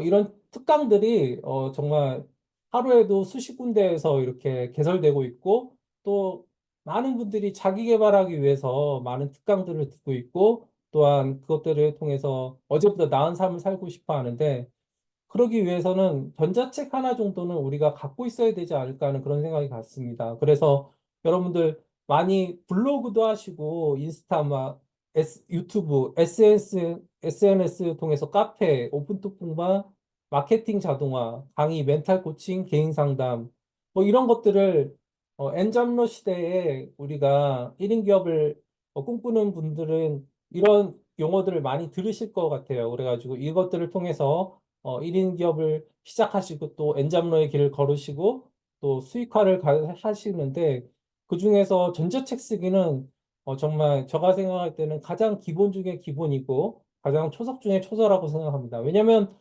이런 특강들이, 정말 하루에도 수십 군데에서 이렇게 개설되고 있고, 또 많은 분들이 자기 개발하기 위해서 많은 특강들을 듣고 있고, 또한 그것들을 통해서 어제보다 나은 삶을 살고 싶어 하는데, 그러기 위해서는 전자책 하나 정도는 우리가 갖고 있어야 되지 않을까 하는 그런 생각이 같습니다. 그래서 여러분들 많이 블로그도 하시고 인스타, 유튜브, SNS 통해서 카페, 오픈토크방, 마케팅 자동화, 강의, 멘탈 코칭, 개인 상담, 뭐 이런 것들을 엔잡러 시대에 우리가 1인 기업을 꿈꾸는 분들은 이런 용어들을 많이 들으실 것 같아요. 그래가지고 이것들을 통해서 1인 기업을 시작하시고 또 엔잡러의 길을 걸으시고 또 수익화를 하시는데 그중에서 전자책 쓰기는 정말 제가 생각할 때는 가장 기본 중에 기본이고 가장 초석 중에 초서라고 생각합니다. 왜냐하면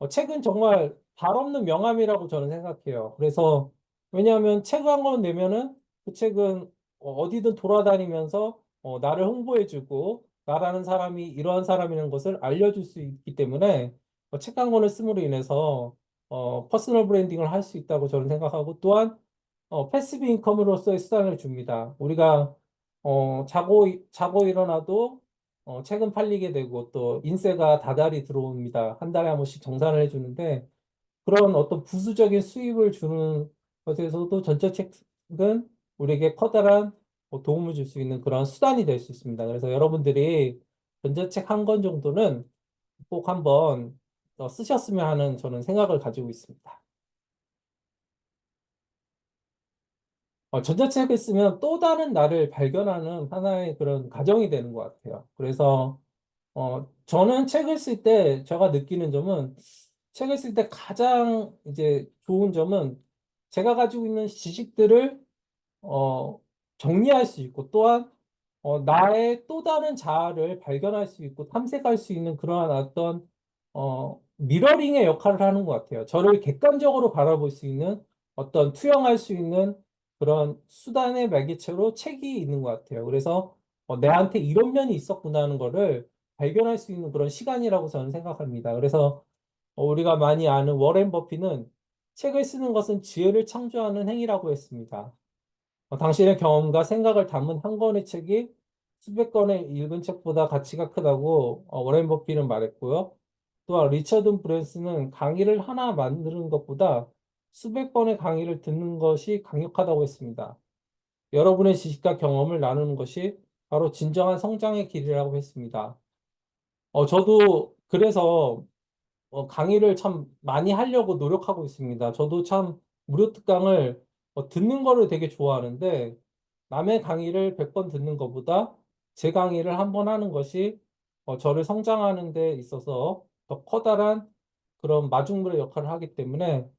책은 정말 발 없는 명함이라고 저는 생각해요. 그래서 왜냐하면 책 한 권 내면은 그 책은 어디든 돌아다니면서 나를 홍보해주고 나라는 사람이 이러한 사람이라는 것을 알려줄 수 있기 때문에 책 한 권을 씀으로 인해서 퍼스널 브랜딩을 할 수 있다고 저는 생각하고 또한 패시브 인컴으로서의 수단을 줍니다. 우리가 자고 일어나도 책은 팔리게 되고 또 인세가 다달이 들어옵니다. 한 달에 한 번씩 정산을 해주는데 그런 어떤 부수적인 수입을 주는 것에서도 전자책은 우리에게 커다란 도움을 줄 수 있는 그런 수단이 될 수 있습니다. 그래서 여러분들이 전자책 한 권 정도는 꼭 한번 쓰셨으면 하는 저는 생각을 가지고 있습니다. 전자책을 쓰면 또 다른 나를 발견하는 하나의 그런 과정이 되는 것 같아요. 그래서 저는 책을 쓸 때 제가 느끼는 점은 책을 쓸 때 가장 이제 좋은 점은 제가 가지고 있는 지식들을 어, 정리할 수 있고 또한 나의 또 다른 자아를 발견할 수 있고 탐색할 수 있는 그러한 어떤 미러링의 역할을 하는 것 같아요. 저를 객관적으로 바라볼 수 있는 어떤 투영할 수 있는 그런 수단의 매개체로 책이 있는 것 같아요. 그래서 내한테 이런 면이 있었구나 하는 거를 발견할 수 있는 그런 시간이라고 저는 생각합니다. 그래서 우리가 많이 아는 워렌 버핏은 책을 쓰는 것은 지혜를 창조하는 행위라고 했습니다. 당신의 경험과 생각을 담은 한 권의 책이 수백 권의 읽은 책보다 가치가 크다고 워렌 버핏은 말했고요. 또한 리처드 브랜슨은 강의를 하나 만드는 것보다 수백 번의 강의를 듣는 것이 강력하다고 했습니다. 여러분의 지식과 경험을 나누는 것이 바로 진정한 성장의 길이라고 했습니다. 저도 그래서 강의를 참 많이 하려고 노력하고 있습니다. 저도 참 무료 특강을 듣는 거를 되게 좋아하는데 남의 강의를 100번 듣는 것보다 제 강의를 한 번 하는 것이 저를 성장하는 데 있어서 더 커다란 그런 마중물의 역할을 하기 때문에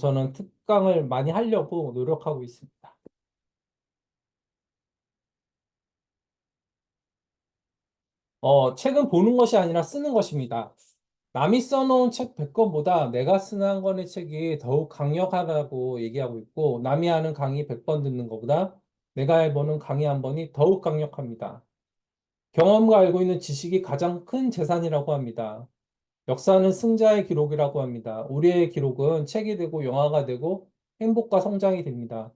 저는 특강을 많이 하려고 노력하고 있습니다. 책은 보는 것이 아니라 쓰는 것입니다. 남이 써놓은 책 100권보다 내가 쓰는 한 권의 책이 더욱 강력하다고 얘기하고 있고, 남이 하는 강의 100번 듣는 것보다 내가 해보는 강의 한 번이 더욱 강력합니다. 경험과 알고 있는 지식이 가장 큰 재산이라고 합니다. 역사는 승자의 기록이라고 합니다. 우리의 기록은 책이 되고 영화가 되고 행복과 성장이 됩니다.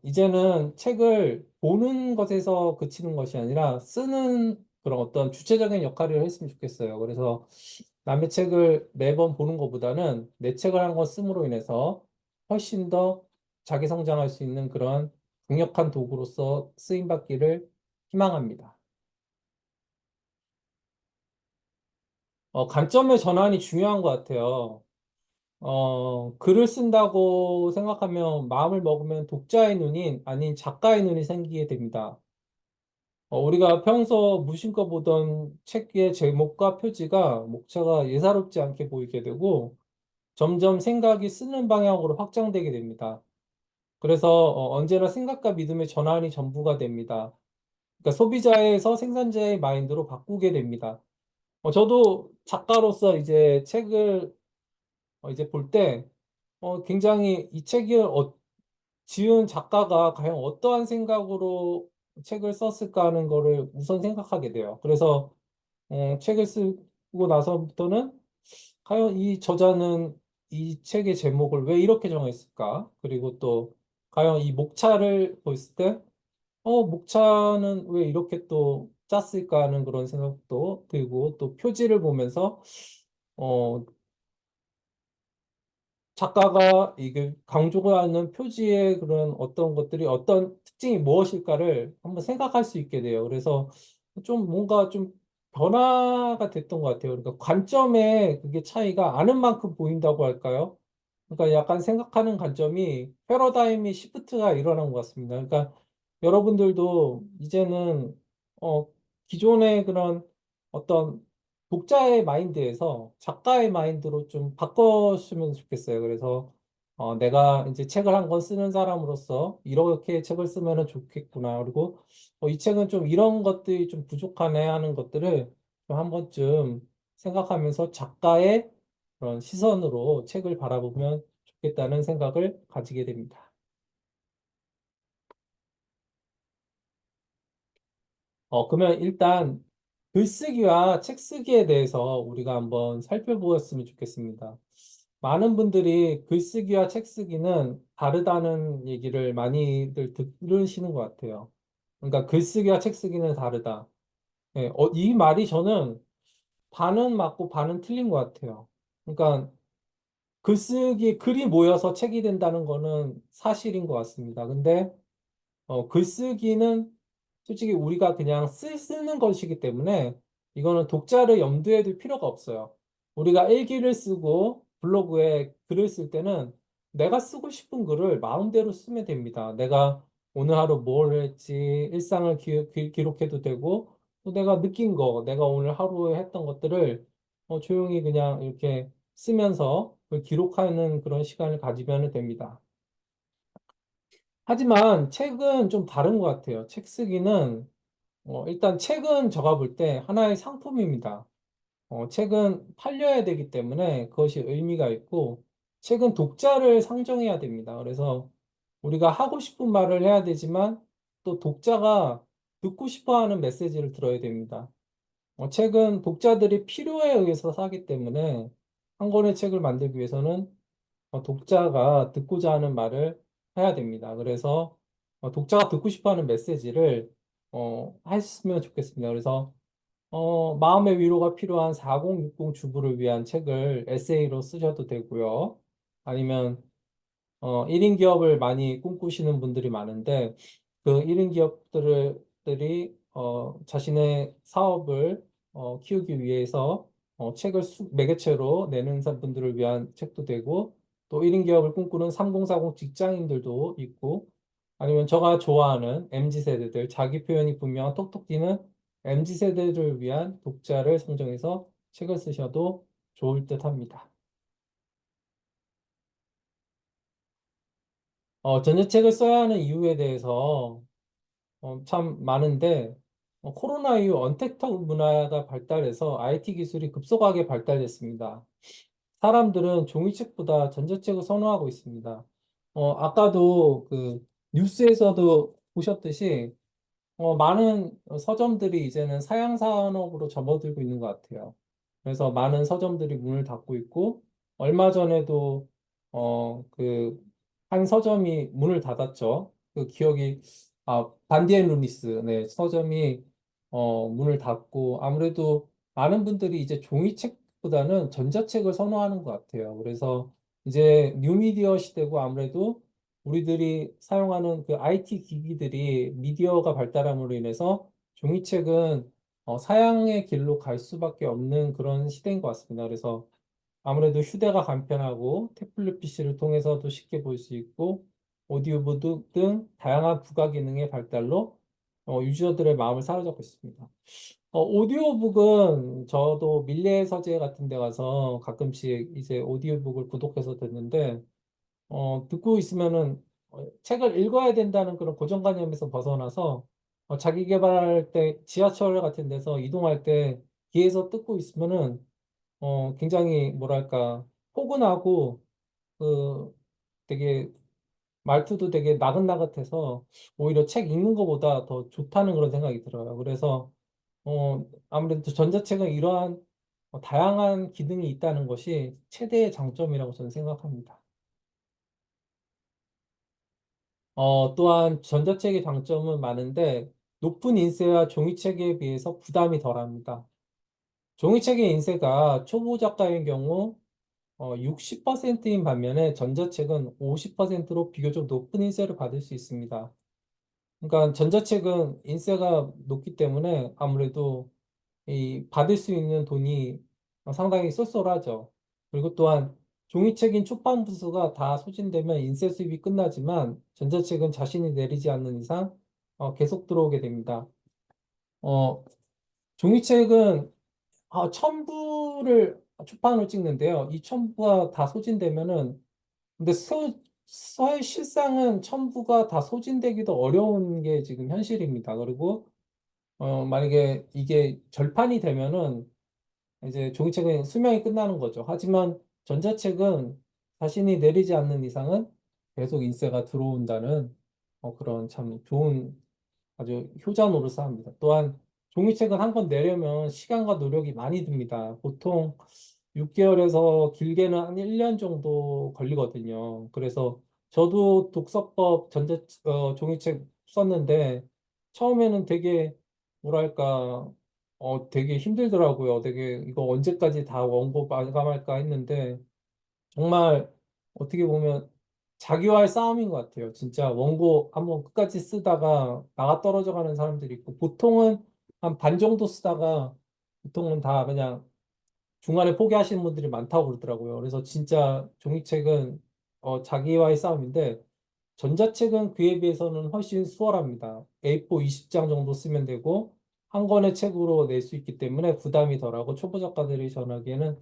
이제는 책을 보는 것에서 그치는 것이 아니라 쓰는 그런 어떤 주체적인 역할을 했으면 좋겠어요. 그래서 남의 책을 매번 보는 것보다는 내 책을 한 권 씀으로 인해서 훨씬 더 자기 성장할 수 있는 그런 강력한 도구로서 쓰임받기를 희망합니다. 관점의 전환이 중요한 것 같아요. 글을 쓴다고 생각하면 마음을 먹으면 독자의 눈이 아닌 작가의 눈이 생기게 됩니다. 우리가 평소 무심코 보던 책의 제목과 표지가 목차가 예사롭지 않게 보이게 되고 점점 생각이 쓰는 방향으로 확장되게 됩니다. 그래서 언제나 생각과 믿음의 전환이 전부가 됩니다. 그러니까 소비자에서 생산자의 마인드로 바꾸게 됩니다. 저도 작가로서 이제 책을 이제 볼 때 굉장히 이 책을 지은 작가가 과연 어떠한 생각으로 책을 썼을까 하는 거를 우선 생각하게 돼요. 그래서 책을 쓰고 나서부터는 과연 이 저자는 이 책의 제목을 왜 이렇게 정했을까? 그리고 또 과연 이 목차를 봤을 때 목차는 왜 이렇게 또 짰을까 하는 그런 생각도 들고 또 표지를 보면서 어, 작가가 이게 강조가 하는 표지의 그런 어떤 것들이 어떤 특징이 무엇일까를 한번 생각할 수 있게 돼요. 그래서 좀 뭔가 좀 변화가 됐던 것 같아요. 그러니까 관점의 그게 차이가 아는 만큼 보인다고 할까요? 그러니까 약간 생각하는 관점이 패러다임이 시프트가 일어난 것 같습니다. 그러니까 여러분들도 이제는 어, 기존의 그런 어떤 독자의 마인드에서 작가의 마인드로 좀 바꿨으면 좋겠어요. 그래서 내가 이제 책을 한 권 쓰는 사람으로서 이렇게 책을 쓰면 좋겠구나. 그리고 이 책은 좀 이런 것들이 좀 부족하네 하는 것들을 좀 한 번쯤 생각하면서 작가의 그런 시선으로 책을 바라보면 좋겠다는 생각을 가지게 됩니다. 그러면 일단 글쓰기와 책 쓰기에 대해서 우리가 한번 살펴보았으면 좋겠습니다. 많은 분들이 글쓰기와 책 쓰기는 다르다는 얘기를 많이들 들으시는 것 같아요. 그러니까 글쓰기와 책 쓰기는 다르다. 예, 이 말이 저는 반은 맞고 반은 틀린 것 같아요. 그러니까 글쓰기, 글이 모여서 책이 된다는 거는 사실인 것 같습니다. 근데 글쓰기는 솔직히 우리가 그냥 쓰는 것이기 때문에 이거는 독자를 염두에 둘 필요가 없어요. 우리가 일기를 쓰고 블로그에 글을 쓸 때는 내가 쓰고 싶은 글을 마음대로 쓰면 됩니다. 내가 오늘 하루 뭘 했지, 일상을 기록해도 되고, 또 내가 느낀 거, 내가 오늘 하루에 했던 것들을 조용히 그냥 이렇게 쓰면서 그걸 기록하는 그런 시간을 가지면 됩니다. 하지만 책은 좀 다른 것 같아요. 책 쓰기는, 일단 책은 제가 볼 때 하나의 상품입니다. 책은 팔려야 되기 때문에 그것이 의미가 있고, 책은 독자를 상정해야 됩니다. 그래서 우리가 하고 싶은 말을 해야 되지만, 또 독자가 듣고 싶어 하는 메시지를 들어야 됩니다. 책은 독자들이 필요에 의해서 사기 때문에, 한 권의 책을 만들기 위해서는 독자가 듣고자 하는 말을 해야 됩니다. 그래서 독자가 듣고 싶어 하는 메시지를 했으면 좋겠습니다. 그래서 마음의 위로가 필요한 4060 주부를 위한 책을 에세이로 쓰셔도 되고요. 아니면 1인 기업을 많이 꿈꾸시는 분들이 많은데 그 1인 기업들이 자신의 사업을 키우기 위해서 책을 매개체로 내는 분들을 위한 책도 되고 또 1인 기업을 꿈꾸는 3040 직장인들도 있고 아니면 제가 좋아하는 MZ세대들 자기 표현이 분명한 톡톡 튀는 MZ세대를 위한 독자를 선정해서 책을 쓰셔도 좋을 듯 합니다. 전자책을 써야 하는 이유에 대해서 참 많은데, 코로나 이후 언택트 문화가 발달해서 IT 기술이 급속하게 발달됐습니다. 사람들은 종이책보다 전자책을 선호하고 있습니다. 아까도 그 뉴스에서도 보셨듯이 많은 서점들이 이제는 사양 산업으로 접어들고 있는 것 같아요. 그래서 많은 서점들이 문을 닫고 있고, 얼마 전에도, 한 서점이 문을 닫았죠. 그 기억이, 반디앤 루니스, 네, 서점이, 문을 닫고, 아무래도 많은 분들이 이제 종이책보다는 전자책을 선호하는 것 같아요. 그래서 이제 뉴미디어 시대고 아무래도 우리들이 사용하는 그 IT 기기들이 미디어가 발달함으로 인해서 종이책은 사양의 길로 갈 수밖에 없는 그런 시대인 것 같습니다. 그래서 아무래도 휴대가 간편하고 태블릿 PC를 통해서도 쉽게 볼 수 있고 오디오북 등 다양한 부가 기능의 발달로 유저들의 마음을 사로잡고 있습니다. 오디오북은 저도 밀리의 서재 같은 데 가서 가끔씩 이제 오디오북을 구독해서 듣는데, 듣고 있으면은 책을 읽어야 된다는 그런 고정관념에서 벗어나서 자기 개발할 때 지하철 같은 데서 이동할 때 뒤에서 듣고 있으면은 굉장히 뭐랄까 포근하고 그 되게 말투도 되게 나긋나긋해서 오히려 책 읽는 것보다 더 좋다는 그런 생각이 들어요. 그래서 아무래도 전자책은 이러한 다양한 기능이 있다는 것이 최대의 장점이라고 저는 생각합니다. 또한 전자책의 장점은 많은데 높은 인쇄와 종이책에 비해서 부담이 덜합니다. 종이책의 인쇄가 초보 작가의 경우 60%인 반면에 전자책은 50%로 비교적 높은 인쇄를 받을 수 있습니다. 그러니까 전자책은 인쇄가 높기 때문에 아무래도 이 받을 수 있는 돈이 상당히 쏠쏠하죠. 그리고 또한 종이책인 출판 부수가 다 소진되면 인쇄 수입이 끝나지만 전자책은 자신이 내리지 않는 이상 계속 들어오게 됩니다. 어, 종이책은 1000부를 출판을 찍는데요. 이 1000부가 다 소진되면은 근데 실상은 1000부가 다 소진되기도 어려운 게 지금 현실입니다. 그리고 만약에 이게 절판이 되면은 이제 종이책은 수명이 끝나는 거죠. 하지만 전자책은 자신이 내리지 않는 이상은 계속 인쇄가 들어온다는 그런 참 좋은 아주 효자 노릇을 합니다. 또한 종이책은 한 권 내려면 시간과 노력이 많이 듭니다. 보통 6개월에서 길게는 한 1년 정도 걸리거든요. 그래서 저도 독서법 종이책 썼는데 처음에는 되게 뭐랄까 되게 힘들더라고요. 되게 이거 언제까지 다 원고 마감할까 했는데 정말 어떻게 보면 자기와의 싸움인 것 같아요. 진짜 원고 한번 끝까지 쓰다가 나가 떨어져 가는 사람들이 있고 보통은 한 반 정도 쓰다가 보통은 다 그냥 중간에 포기하시는 분들이 많다고 그러더라고요. 그래서 진짜 종이책은 자기와의 싸움인데 전자책은 그에 비해서는 훨씬 수월합니다. A4 20장 정도 쓰면 되고 한 권의 책으로 낼 수 있기 때문에 부담이 덜하고 초보 작가들이 전하기에는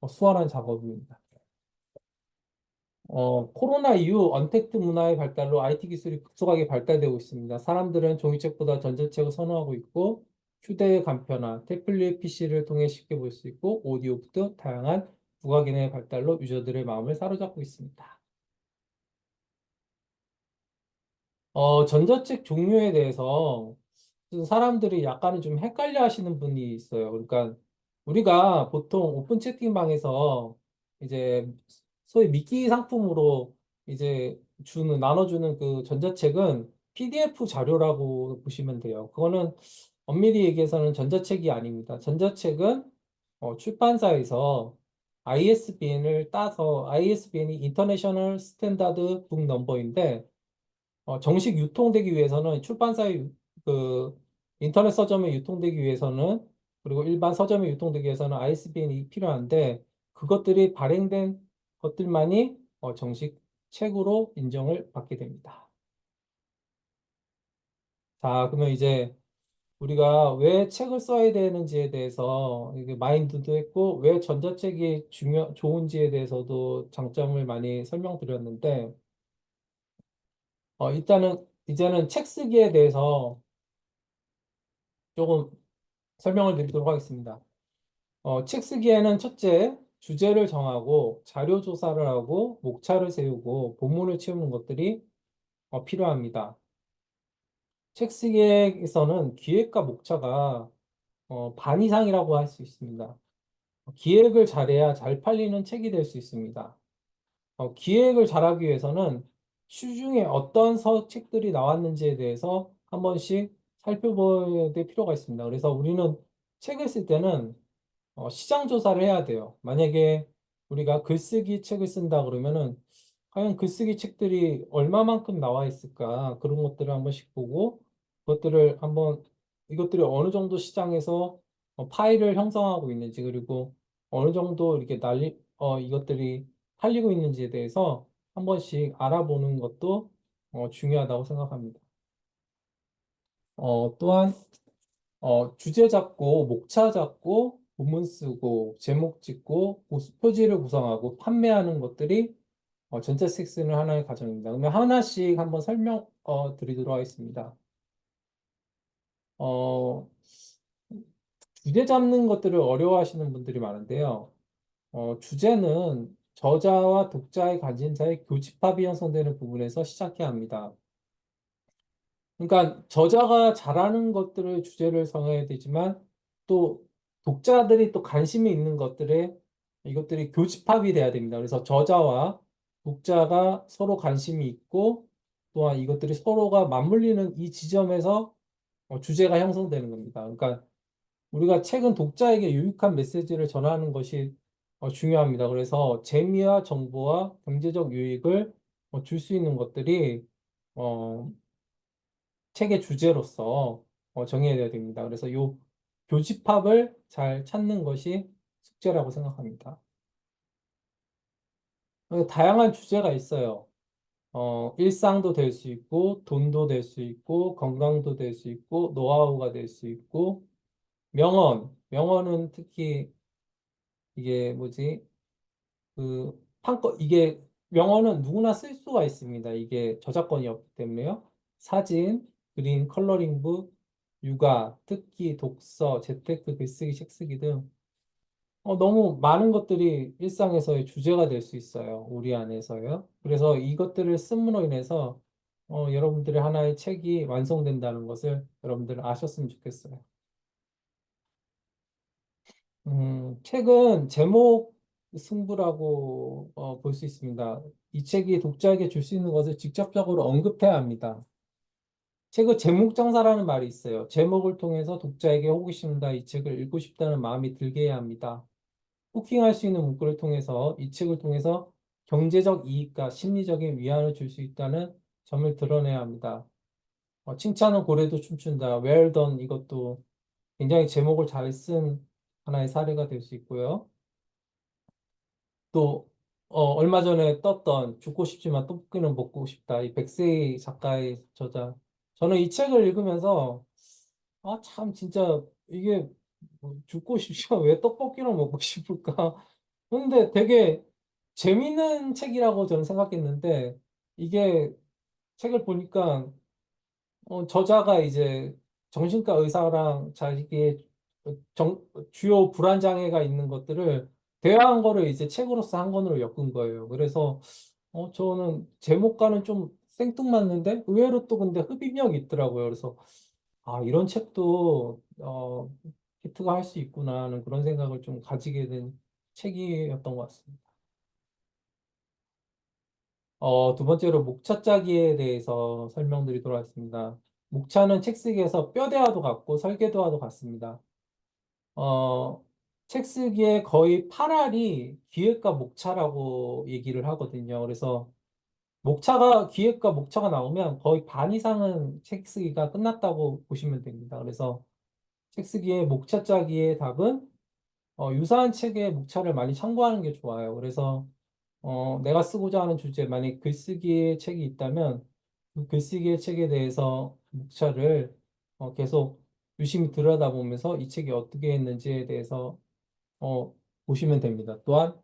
수월한 작업입니다. 코로나 이후 언택트 문화의 발달로 IT 기술이 급속하게 발달되고 있습니다. 사람들은 종이책보다 전자책을 선호하고 있고, 휴대의 간편화, 태블릿 PC를 통해 쉽게 볼 수 있고, 오디오북 등 다양한 부가 기능의 발달로 유저들의 마음을 사로잡고 있습니다. 전자책 종류에 대해서 사람들이 약간은 좀 헷갈려 하시는 분이 있어요. 그러니까 우리가 보통 오픈 채팅방에서 이제 소위 미끼 상품으로 이제 나눠주는 그 전자책은 PDF 자료라고 보시면 돼요. 그거는 엄밀히 얘기해서는 전자책이 아닙니다. 전자책은 출판사에서 ISBN을 따서 ISBN이 인터내셔널 스탠다드 북 넘버인데 정식 유통되기 위해서는 출판사의 그 인터넷 서점에 유통되기 위해서는 그리고 일반 서점에 유통되기 위해서는 ISBN이 필요한데 그것들이 발행된 것들만이 정식 책으로 인정을 받게 됩니다. 자, 그러면 이제 우리가 왜 책을 써야 되는지에 대해서 이게 마인드도 했고 왜 전자책이 좋은지에 대해서도 장점을 많이 설명드렸는데 일단은 이제는 책 쓰기에 대해서 조금 설명을 드리도록 하겠습니다. 책 쓰기에는 첫째, 주제를 정하고 자료 조사를 하고 목차를 세우고 본문을 채우는 것들이 필요합니다. 책 쓰기에서는 기획과 목차가 반 이상이라고 할 수 있습니다. 기획을 잘해야 잘 팔리는 책이 될 수 있습니다. 기획을 잘하기 위해서는 시중에 어떤 책들이 나왔는지에 대해서 한 번씩 살펴봐야 될 필요가 있습니다. 그래서 우리는 책을 쓸 때는 시장 조사를 해야 돼요. 만약에 우리가 글쓰기 책을 쓴다 그러면은 과연 글쓰기 책들이 얼마만큼 나와 있을까 그런 것들을 한 번씩 보고 그것들을 한번 이것들이 어느 정도 시장에서 파일을 형성하고 있는지 그리고 어느 정도 이렇게 이것들이 팔리고 있는지에 대해서 한 번씩 알아보는 것도 중요하다고 생각합니다. 또한 주제 잡고, 목차 잡고, 본문 쓰고, 제목 짓고, 표지를 구성하고, 판매하는 것들이 전자책 쓰는 하나의 과정입니다. 그러면 하나씩 한번 설명 드리도록 하겠습니다. 어, 주제 잡는 것들을 어려워하시는 분들이 많은데요. 주제는 저자와 독자의 관심사의 교집합이 형성되는 부분에서 시작해야 합니다. 그러니까 저자가 잘하는 것들을 주제를 정해야 되지만 또 독자들이 또 관심이 있는 것들에 이것들이 교집합이 돼야 됩니다. 그래서 저자와 독자가 서로 관심이 있고 또한 이것들이 서로가 맞물리는 이 지점에서 주제가 형성되는 겁니다. 그러니까 우리가 책은 독자에게 유익한 메시지를 전하는 것이 중요합니다. 그래서 재미와 정보와 경제적 유익을 줄 수 있는 것들이 어, 책의 주제로서 정해야 됩니다. 그래서 이 교집합을 잘 찾는 것이 숙제라고 생각합니다. 다양한 주제가 있어요. 일상도 될 수 있고, 돈도 될 수 있고, 건강도 될 수 있고, 노하우가 될 수 있고, 명언은 특히 이게 뭐지? 이게 명언은 누구나 쓸 수가 있습니다. 이게 저작권이 없기 때문에요. 사진, 그림, 컬러링북, 육아, 특기, 독서, 재테크, 글쓰기, 책쓰기 등 너무 많은 것들이 일상에서의 주제가 될 수 있어요. 우리 안에서요. 그래서 이것들을 씀으로 인해서 여러분들의 하나의 책이 완성된다는 것을 여러분들 아셨으면 좋겠어요. 책은 제목 승부라고 볼 수 있습니다. 이 책이 독자에게 줄 수 있는 것을 직접적으로 언급해야 합니다. 책의 제목 장사라는 말이 있어요. 제목을 통해서 독자에게 호기심과 이 책을 읽고 싶다는 마음이 들게 해야 합니다. 후킹할 수 있는 문구를 통해서 이 책을 통해서 경제적 이익과 심리적인 위안을 줄 수 있다는 점을 드러내야 합니다. 칭찬은 고래도 춤춘다. Well done. 이것도 굉장히 제목을 잘 쓴 하나의 사례가 될 수 있고요. 또 얼마 전에 떴던 죽고 싶지만 떡볶이는 먹고 싶다. 이 백세희 작가의 저자. 저는 이 책을 읽으면서 참 진짜 이게 뭐 죽고 싶지만 왜 떡볶이를 먹고 싶을까? 근데 되게 재밌는 책이라고 저는 생각했는데 이게 책을 보니까 저자가 이제 정신과 의사랑 자기의 주요 불안 장애가 있는 것들을 대화한 거를 이제 책으로서 한 권으로 엮은 거예요. 그래서 저는 제목과는 좀 생뚱맞는데 의외로 또 근데 흡입력이 있더라고요. 그래서 이런 책도 히트가 할 수 있구나 하는 그런 생각을 좀 가지게 된 책이었던 것 같습니다. 두 번째로 목차 짜기에 대해서 설명드리도록 하겠습니다. 목차는 책 쓰기에서 뼈대와도 같고 설계도와도 같습니다. 책 쓰기에 거의 8할이 기획과 목차라고 얘기를 하거든요. 그래서 기획과 목차가 나오면 거의 반 이상은 책 쓰기가 끝났다고 보시면 됩니다. 그래서 책 쓰기의 목차 짜기의 답은 유사한 책의 목차를 많이 참고하는 게 좋아요. 그래서 내가 쓰고자 하는 주제, 만약 글쓰기의 책이 있다면 그 글쓰기의 책에 대해서 목차를 계속 유심히 들여다보면서 이 책이 어떻게 했는지에 대해서 보시면 됩니다. 또한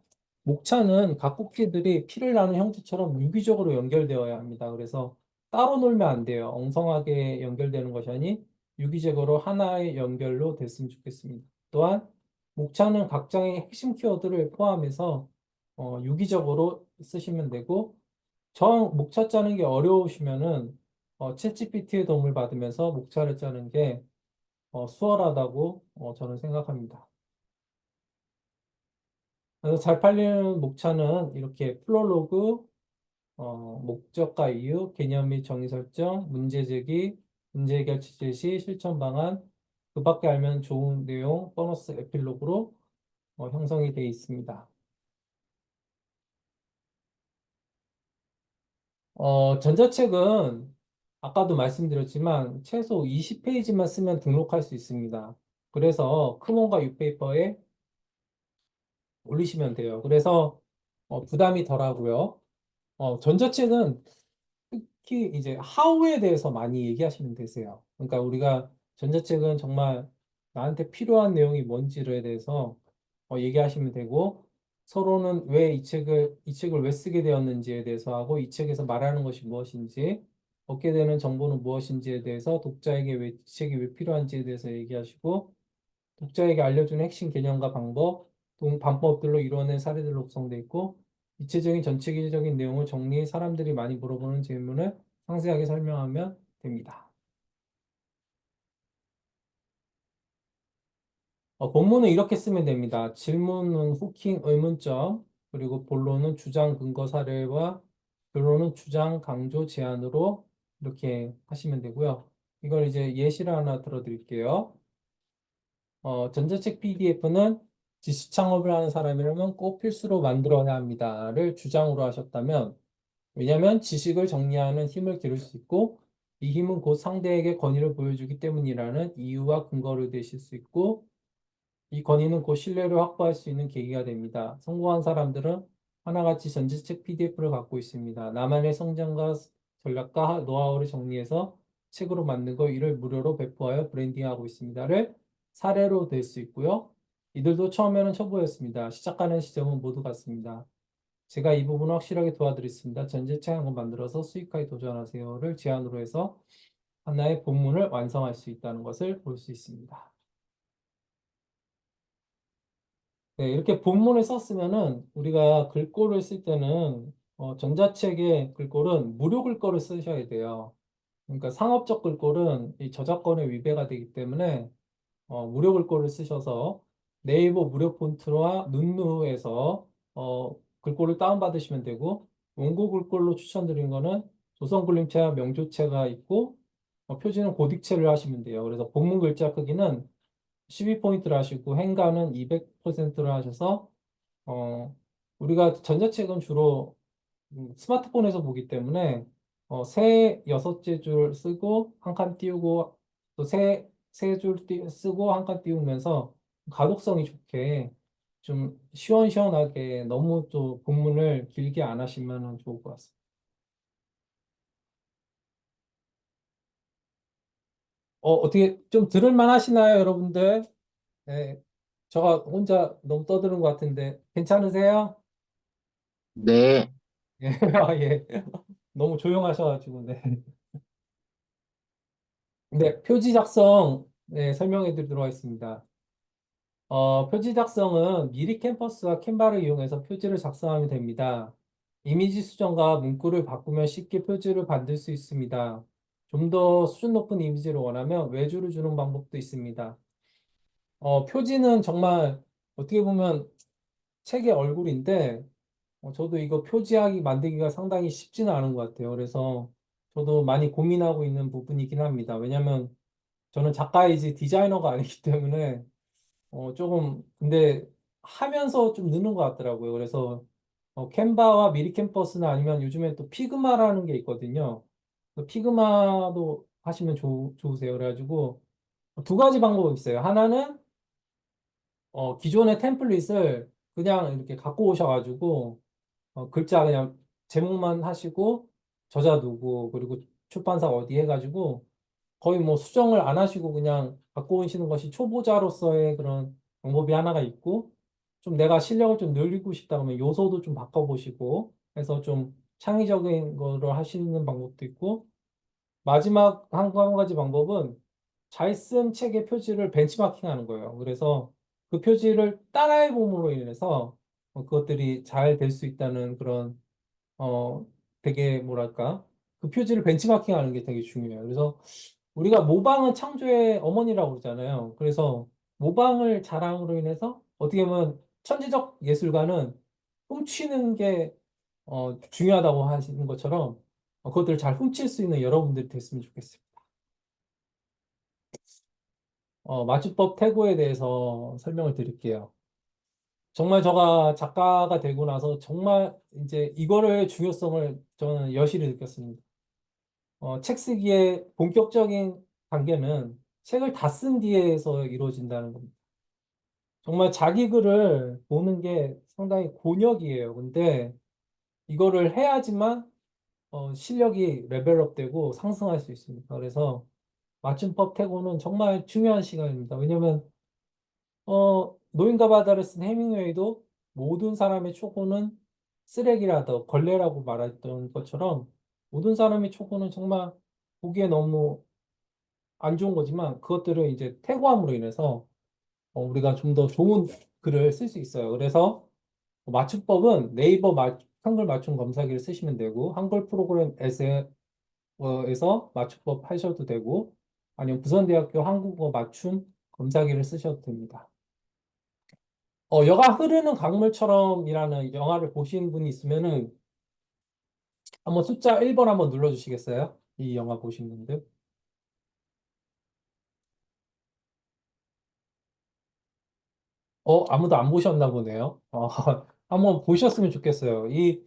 목차는 각 꼭지들이 피를 나는 형태처럼 유기적으로 연결되어야 합니다. 그래서 따로 놀면 안 돼요. 엉성하게 연결되는 것이 아닌 유기적으로 하나의 연결로 됐으면 좋겠습니다. 또한 목차는 각 장의 핵심 키워드를 포함해서 유기적으로 쓰시면 되고 목차 짜는 게 어려우시면은 챗GPT의 도움을 받으면서 목차를 짜는 게 수월하다고 저는 생각합니다. 그래서 잘 팔리는 목차는 이렇게 플로로그, 목적과 이유, 개념 및 정의 설정, 문제 제기, 문제 해결 제시, 실천 방안, 그 밖에 알면 좋은 내용, 보너스 에필로그로 형성이 되어 있습니다. 전자책은 아까도 말씀드렸지만 최소 20페이지만 쓰면 등록할 수 있습니다. 그래서 크몬과 유페이퍼에 올리시면 돼요. 그래서 부담이 덜하고요. 전자책은 특히 이제 하우에 대해서 많이 얘기하시면 되세요. 그러니까 우리가 전자책은 정말 나한테 필요한 내용이 뭔지에 대해서 얘기하시면 되고, 서로는 왜 이 책을 왜 쓰게 되었는지에 대해서 하고, 이 책에서 말하는 것이 무엇인지, 얻게 되는 정보는 무엇인지에 대해서 독자에게 이 책이 왜 필요한지에 대해서 얘기하시고, 독자에게 알려주는 핵심 개념과 방법들로 이루어낸 사례들로 구성되어 있고, 입체적인 전체적인 내용을 정리해 사람들이 많이 물어보는 질문을 상세하게 설명하면 됩니다. 본문은 이렇게 쓰면 됩니다. 질문은 후킹, 의문점, 그리고 본론은 주장, 근거, 사례와 결론은 주장, 강조, 제안으로 이렇게 하시면 되고요. 이걸 이제 예시를 하나 들어드릴게요. 전자책 PDF는 지식 창업을 하는 사람이라면 꼭 필수로 만들어야 합니다를 주장으로 하셨다면, 왜냐하면 지식을 정리하는 힘을 기를 수 있고 이 힘은 곧 상대에게 권위를 보여주기 때문이라는 이유와 근거를 대실 수 있고, 이 권위는 곧 신뢰를 확보할 수 있는 계기가 됩니다. 성공한 사람들은 하나같이 전자책 PDF를 갖고 있습니다. 나만의 성장과 전략과 노하우를 정리해서 책으로 만들고 이를 무료로 배포하여 브랜딩하고 있습니다를 사례로 될 수 있고요. 이들도 처음에는 초보였습니다. 시작하는 시점은 모두 같습니다. 제가 이 부분을 확실하게 도와드리겠습니다. 전자책 한 권 만들어서 수익화에 도전하세요를 제안으로 해서 하나의 본문을 완성할 수 있다는 것을 볼 수 있습니다. 네, 이렇게 본문을 썼으면은 우리가 글꼴을 쓸 때는 전자책의 글꼴은 무료 글꼴을 쓰셔야 돼요. 그러니까 상업적 글꼴은 이 저작권에 위배가 되기 때문에 무료 글꼴을 쓰셔서 네이버 무료 폰트와 눈누에서 글꼴을 다운받으시면 되고, 원고 글꼴로 추천드린 거는 조선굴림체와 명조체가 있고 표지는 고딕체를 하시면 돼요. 그래서 본문 글자 크기는 12포인트를 하시고 행간은 200%를 하셔서 우리가 전자책은 주로 스마트폰에서 보기 때문에 세 6줄 쓰고 한 칸 띄우고 또 세 줄 쓰고 한 칸 띄우면서 가독성이 좋게 좀 시원시원하게 너무 또 본문을 길게 안 하시면 좋을 것 같습니다. 어떻게 좀 들을만 하시나요, 여러분들? 네. 제가 혼자 너무 떠드는 것 같은데 괜찮으세요? 네. 예. 아, 예. 너무 조용하셔가지고, 네. 네, 표지 작성, 네, 설명해 드리도록 하겠습니다. 표지 작성은 미리 캠퍼스와 캔바를 이용해서 표지를 작성하면 됩니다. 이미지 수정과 문구를 바꾸면 쉽게 표지를 만들 수 있습니다. 좀 더 수준 높은 이미지를 원하면 외주를 주는 방법도 있습니다. 표지는 정말 어떻게 보면 책의 얼굴인데, 저도 이거 표지하기 만들기가 상당히 쉽지는 않은 것 같아요. 그래서 저도 많이 고민하고 있는 부분이긴 합니다. 왜냐하면 저는 작가이지 디자이너가 아니기 때문에 조금 근데 하면서 좀 느는 것 같더라고요. 그래서 캔바와 미리 캠퍼스나 아니면 요즘에 또 피그마라는 게 있거든요. 그 피그마도 하시면 좋으세요. 그래가지고 두 가지 방법이 있어요. 하나는 기존의 템플릿을 그냥 이렇게 갖고 오셔가지고 글자 그냥 제목만 하시고 저자 누구 그리고 출판사 어디 해가지고 거의 뭐 수정을 안 하시고 그냥 갖고 오시는 것이 초보자로서의 그런 방법이 하나가 있고, 좀 내가 실력을 좀 늘리고 싶다 그러면 요소도 좀 바꿔보시고 해서 좀 창의적인 거를 하시는 방법도 있고, 마지막 한 가지 방법은 잘 쓴 책의 표지를 벤치마킹 하는 거예요. 그래서 그 표지를 따라해 봄으로 인해서 그것들이 잘 될 수 있다는 그런 되게 뭐랄까 그 표지를 벤치마킹 하는 게 되게 중요해요. 그래서 우리가 모방은 창조의 어머니라고 그러잖아요. 그래서 모방을 잘함으로 인해서 어떻게 보면 천재적 예술가는 훔치는 게 중요하다고 하시는 것처럼 그것들을 잘 훔칠 수 있는 여러분들이 됐으면 좋겠습니다. 맞춤법 태고에 대해서 설명을 드릴게요. 정말 제가 작가가 되고 나서 정말 이제 이거를 중요성을 저는 여실히 느꼈습니다. 책 쓰기의 본격적인 단계는 책을 다 쓴 뒤에서 이루어진다는 겁니다. 정말 자기 글을 보는 게 상당히 곤욕이에요. 근데 이거를 해야지만 실력이 레벨업되고 상승할 수 있습니다. 그래서 맞춤법 태고는 정말 중요한 시간입니다. 왜냐면 노인과 바다를 쓴 해밍웨이도 모든 사람의 초고는 쓰레기라도 걸레라고 말했던 것처럼 모든 사람의 초고는 정말 보기에 너무 안 좋은 거지만 그것들을 이제 태고함으로 인해서 우리가 좀 더 좋은 글을 쓸 수 있어요. 그래서 맞춤법은 네이버 한글 맞춤 검사기를 쓰시면 되고 한글 프로그램에서 맞춤법 하셔도 되고 아니면 부산대학교 한국어 맞춤 검사기를 쓰셔도 됩니다. 여가 흐르는 강물처럼이라는 영화를 보신 분이 있으면은 한번 숫자 1번 한번 눌러주시겠어요? 이 영화 보신 분들. 아무도 안 보셨나 보네요. 한번 보셨으면 좋겠어요. 이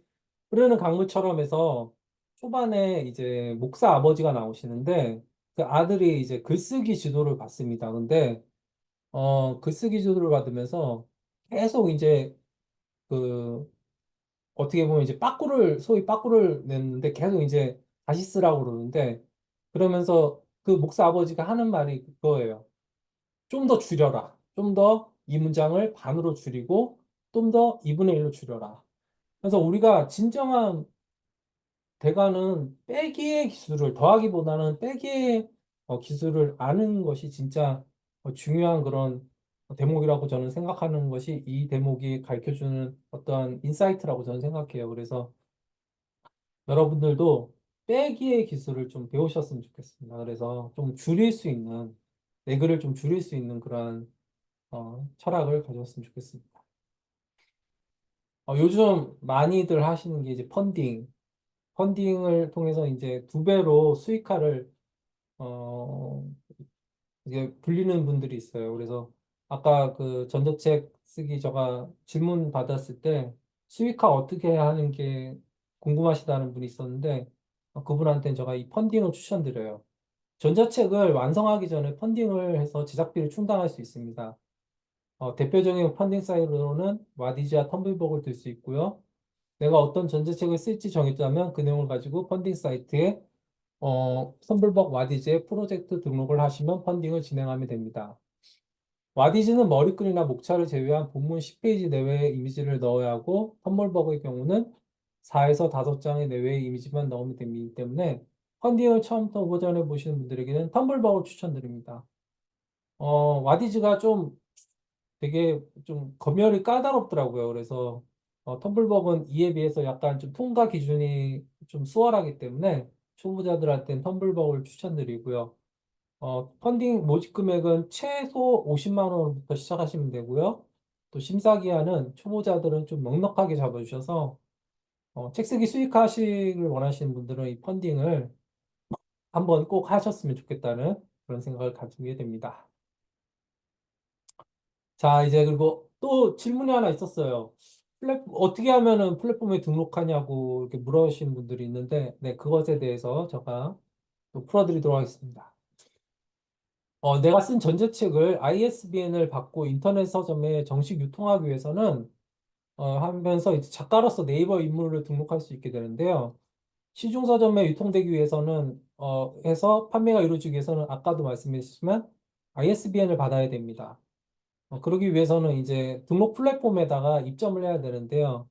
흐르는 강물처럼에서 초반에 이제 목사 아버지가 나오시는데 그 아들이 이제 글쓰기 지도를 받습니다. 근데 글쓰기 지도를 받으면서 계속 이제 그 어떻게 보면 이제 소위 빠꾸를 냈는데 계속 이제 다시 쓰라고 그러는데 그러면서 그 목사 아버지가 하는 말이 그거예요. 좀 더 줄여라. 좀 더 이 문장을 반으로 줄이고 좀 더 2분의 1로 줄여라. 그래서 우리가 진정한 대가는 빼기의 기술을 더하기보다는 빼기의 기술을 아는 것이 진짜 중요한 그런 대목이라고 저는 생각하는 것이 이 대목이 가르쳐주는 어떠한 인사이트라고 저는 생각해요. 그래서 여러분들도 빼기의 기술을 좀 배우셨으면 좋겠습니다. 그래서 좀 줄일 수 있는, 내 글을 좀 줄일 수 있는 그런 철학을 가졌으면 좋겠습니다. 요즘 많이들 하시는 게 이제 펀딩을 통해서 이제 2배로 수익화를 어, 이제 불리는 분들이 있어요. 그래서 아까 그 전자책 쓰기 제가 질문 받았을 때 수익화 어떻게 하는 게 궁금하시다는 분이 있었는데 그분한테는 제가 이 펀딩을 추천드려요. 전자책을 완성하기 전에 펀딩을 해서 제작비를 충당할 수 있습니다. 대표적인 펀딩 사이트로는 와디즈와 텀블벅을 들 수 있고요. 내가 어떤 전자책을 쓸지 정했다면 그 내용을 가지고 펀딩 사이트에 텀블벅 와디즈의 프로젝트 등록을 하시면 펀딩을 진행하면 됩니다. 와디즈는 머리글이나 목차를 제외한 본문 10페이지 내외의 이미지를 넣어야 하고 텀블벅의 경우는 4에서 5장의 내외의 이미지만 넣으면 되기 때문에 펀딩을 처음부터 도전해 보시는 분들에게는 텀블벅을 추천드립니다. 와디즈가 좀 되게 좀 검열이 까다롭더라고요. 그래서 텀블벅은 이에 비해서 약간 좀 통과 기준이 좀 수월하기 때문에 초보자들한테는 텀블벅을 추천드리고요. 펀딩 모집 금액은 최소 50만 원부터 시작하시면 되고요. 또 심사 기한은 초보자들은 좀 넉넉하게 잡아주셔서 책 쓰기 수익화하시길 원하시는 분들은 이 펀딩을 한번 꼭 하셨으면 좋겠다는 그런 생각을 가지게 됩니다. 자, 이제 그리고 또 질문이 하나 있었어요. 어떻게 하면은 플랫폼에 등록하냐고 이렇게 물어보시는 분들이 있는데, 네, 그것에 대해서 제가 또 풀어드리도록 하겠습니다. 내가 쓴 전자책을 ISBN을 받고 인터넷 서점에 정식 유통하기 위해서는 하면서 이제 작가로서 네이버 인물을 등록할 수 있게 되는데요. 시중 서점에 유통되기 위해서는 해서 판매가 이루어지기 위해서는 아까도 말씀드렸지만 ISBN을 받아야 됩니다. 그러기 위해서는 이제 등록 플랫폼에다가 입점을 해야 되는데요.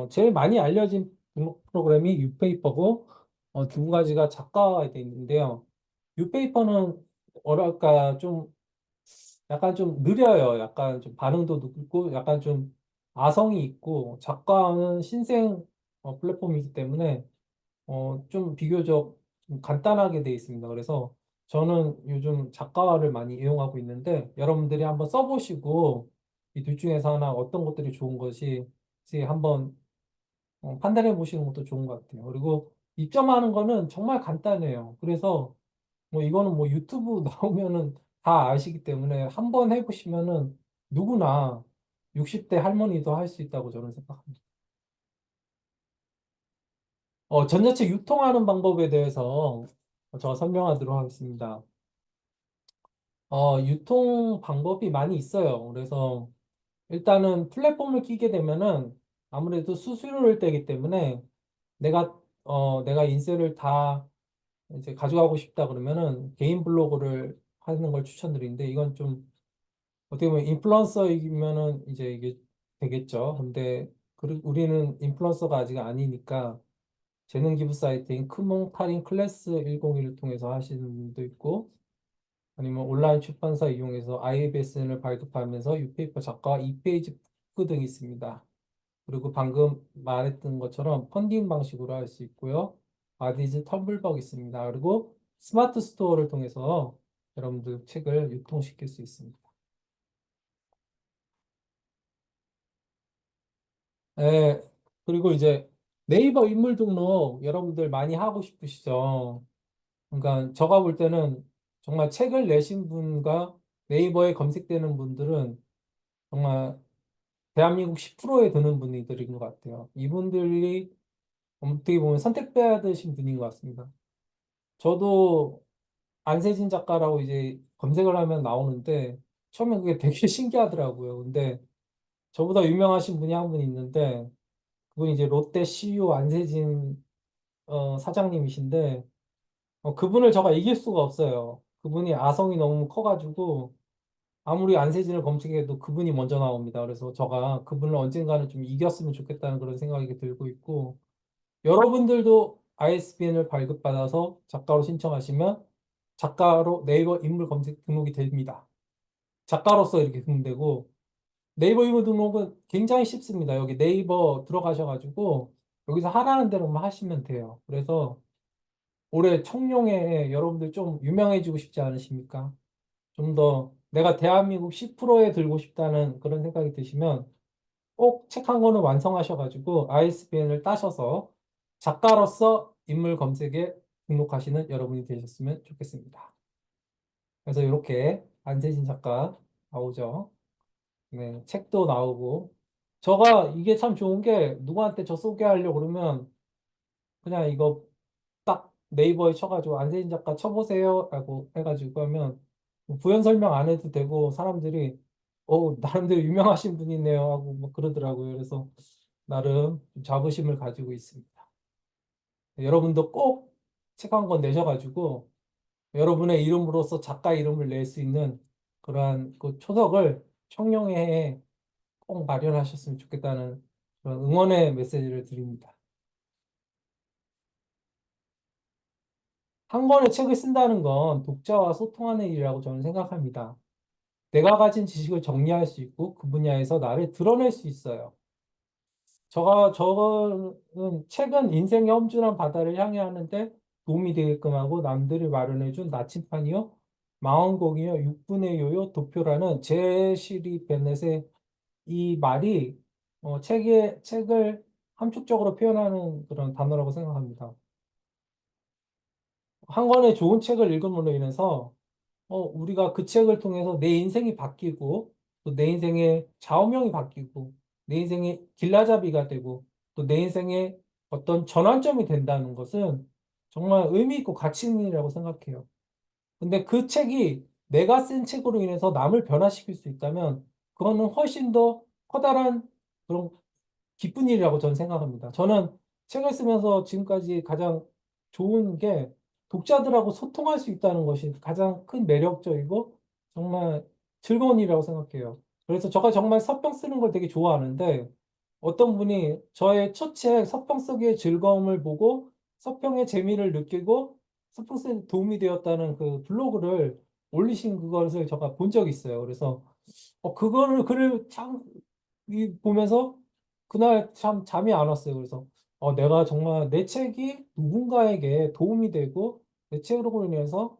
제일 많이 알려진 등록 프로그램이 유페이퍼고, 두 가지가 작가화돼 있는데요. 유페이퍼는 뭐랄까, 약간 좀 느려요. 약간 좀 반응도 늦고, 약간 좀 아성이 있고, 작가는 신생 플랫폼이기 때문에 좀 비교적 좀 간단하게 돼 있습니다. 그래서 저는 요즘 작가화를 많이 이용하고 있는데 여러분들이 한번 써보시고 이 둘 중에서 하나 어떤 것들이 좋은 것이 한번 판단해 보시는 것도 좋은 것 같아요. 그리고 입점하는 거는 정말 간단해요. 그래서 뭐 이거는 뭐 유튜브 나오면은 다 아시기 때문에 한번 해보시면은 누구나 60대 할머니도 할 수 있다고 저는 생각합니다. 전자책 유통하는 방법에 대해서 제가 설명하도록 하겠습니다. 유통 방법이 많이 있어요. 그래서 일단은 플랫폼을 끼게 되면은 아무래도 수수료를 떼기 때문에 내가 인쇄를 다 이제 가져가고 싶다 그러면은 개인 블로그를 하는 걸 추천드리는데 이건 좀 어떻게 보면 인플루언서이면은 이제 이게 되겠죠. 근데 우리는 인플루언서가 아직 아니니까 재능 기부 사이트인 크몽타린 클래스 101을 통해서 하시는 분도 있고 아니면 온라인 출판사 이용해서 ISBN을 발급하면서 유페이퍼 작가와 2페이지 북크 등이 있습니다. 그리고 방금 말했던 것처럼 펀딩 방식으로 할 수 있고요. 아디즈 텀블벅 있습니다. 그리고 스마트 스토어를 통해서 여러분들 책을 유통시킬 수 있습니다. 네, 그리고 이제 네이버 인물 등록 여러분들 많이 하고 싶으시죠? 그러니까 제가 볼 때는 정말 책을 내신 분과 네이버에 검색되는 분들은 정말 대한민국 10%에 드는 분들인 것 같아요. 이분들이 어떻게 보면 선택받으신 분인 것 같습니다. 저도 안세진 작가라고 이제 검색을 하면 나오는데 처음에 그게 되게 신기하더라고요. 근데 저보다 유명하신 분이 한 분 있는데 그분이 이제 롯데 CEO 안세진 사장님이신데 그분을 제가 이길 수가 없어요. 그분이 아성이 너무 커가지고 아무리 안세진을 검색해도 그분이 먼저 나옵니다. 그래서 제가 그분을 언젠가는 좀 이겼으면 좋겠다는 그런 생각이 들고 있고 여러분들도 ISBN을 발급받아서 작가로 신청하시면 작가로 네이버 인물 검색 등록이 됩니다. 작가로서 이렇게 등록되고 네이버 인물 등록은 굉장히 쉽습니다. 여기 네이버 들어가셔가지고 여기서 하라는 대로만 하시면 돼요. 그래서 올해 청룡에 여러분들 좀 유명해지고 싶지 않으십니까? 좀 더 내가 대한민국 10%에 들고 싶다는 그런 생각이 드시면 꼭 책 한 권을 완성하셔가지고 ISBN을 따셔서 작가로서 인물 검색에 등록하시는 여러분이 되셨으면 좋겠습니다. 그래서 이렇게 안세진 작가 나오죠. 네, 책도 나오고. 저가 이게 참 좋은 게 누구한테 저 소개하려고 그러면 그냥 이거 딱 네이버에 쳐가지고 안세진 작가 쳐보세요 라고 해가지고 하면 부연 설명 안 해도 되고 사람들이 나름대로 유명하신 분이네요 하고 뭐 그러더라고요. 그래서 나름 좀 자부심을 가지고 있습니다. 여러분도 꼭 책 한 권 내셔가지고 여러분의 이름으로서 작가 이름을 낼 수 있는 그러한 그 초석을 청룡회에 꼭 마련하셨으면 좋겠다는 그런 응원의 메시지를 드립니다. 한 권의 책을 쓴다는 건 독자와 소통하는 일이라고 저는 생각합니다. 내가 가진 지식을 정리할 수 있고 그 분야에서 나를 드러낼 수 있어요. 저는 책은 인생의 험준한 바다를 향해 하는데 도움이 되게끔 하고 남들이 마련해준 나침판이요, 망원곡이요, 6분의 요요, 도표라는 제시리 베넷의 이 말이 책을 함축적으로 표현하는 그런 단어라고 생각합니다. 한 권의 좋은 책을 읽음으로 인해서 우리가 그 책을 통해서 내 인생이 바뀌고 또 내 인생의 좌우명이 바뀌고 내 인생의 길라잡이가 되고 또 내 인생의 어떤 전환점이 된다는 것은 정말 의미 있고 가치 있는 일이라고 생각해요. 근데 그 책이 내가 쓴 책으로 인해서 남을 변화시킬 수 있다면 그거는 훨씬 더 커다란 그런 기쁜 일이라고 저는 생각합니다. 저는 책을 쓰면서 지금까지 가장 좋은 게 독자들하고 소통할 수 있다는 것이 가장 큰 매력적이고 정말 즐거운 일이라고 생각해요. 그래서 제가 정말 서평 쓰는 걸 되게 좋아하는데 어떤 분이 저의 첫 책 서평 쓰기의 즐거움을 보고 서평의 재미를 느끼고 서평 쓰는 데 도움이 되었다는 그 블로그를 올리신 그것을 제가 본 적이 있어요. 그래서 그거를 글을 참 보면서 그날 참 잠이 안 왔어요. 그래서 내가 정말 내 책이 누군가에게 도움이 되고 내 책으로 인해서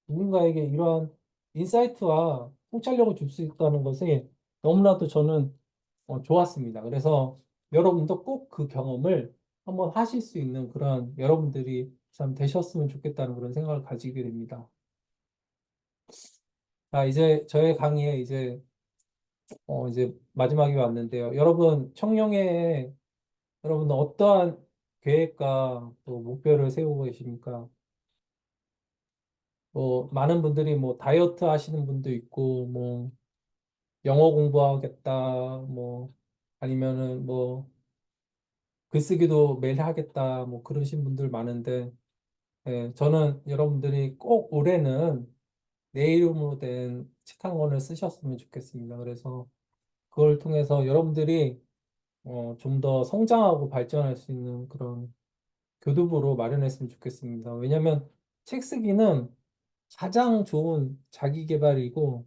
누군가에게 이러한 인사이트와 통찰력을 줄 수 있다는 것이 너무나도 저는 좋았습니다. 그래서 여러분도 꼭 그 경험을 한번 하실 수 있는 그런 여러분들이 참 되셨으면 좋겠다는 그런 생각을 가지게 됩니다. 자, 이제 저의 강의에 이제 마지막이 왔는데요. 여러분, 청룡에 여러분 어떠한 계획과 또 목표를 세우고 계십니까? 많은 분들이 뭐 다이어트 하시는 분도 있고, 뭐 영어 공부하겠다, 뭐 아니면은 뭐 글쓰기도 매일 하겠다, 뭐 그러신 분들 많은데 네, 저는 여러분들이 꼭 올해는 내 이름으로 된 책 한 권을 쓰셨으면 좋겠습니다. 그래서 그걸 통해서 여러분들이 좀 더 성장하고 발전할 수 있는 그런 교두보로 마련했으면 좋겠습니다. 왜냐하면 책 쓰기는 가장 좋은 자기 개발이고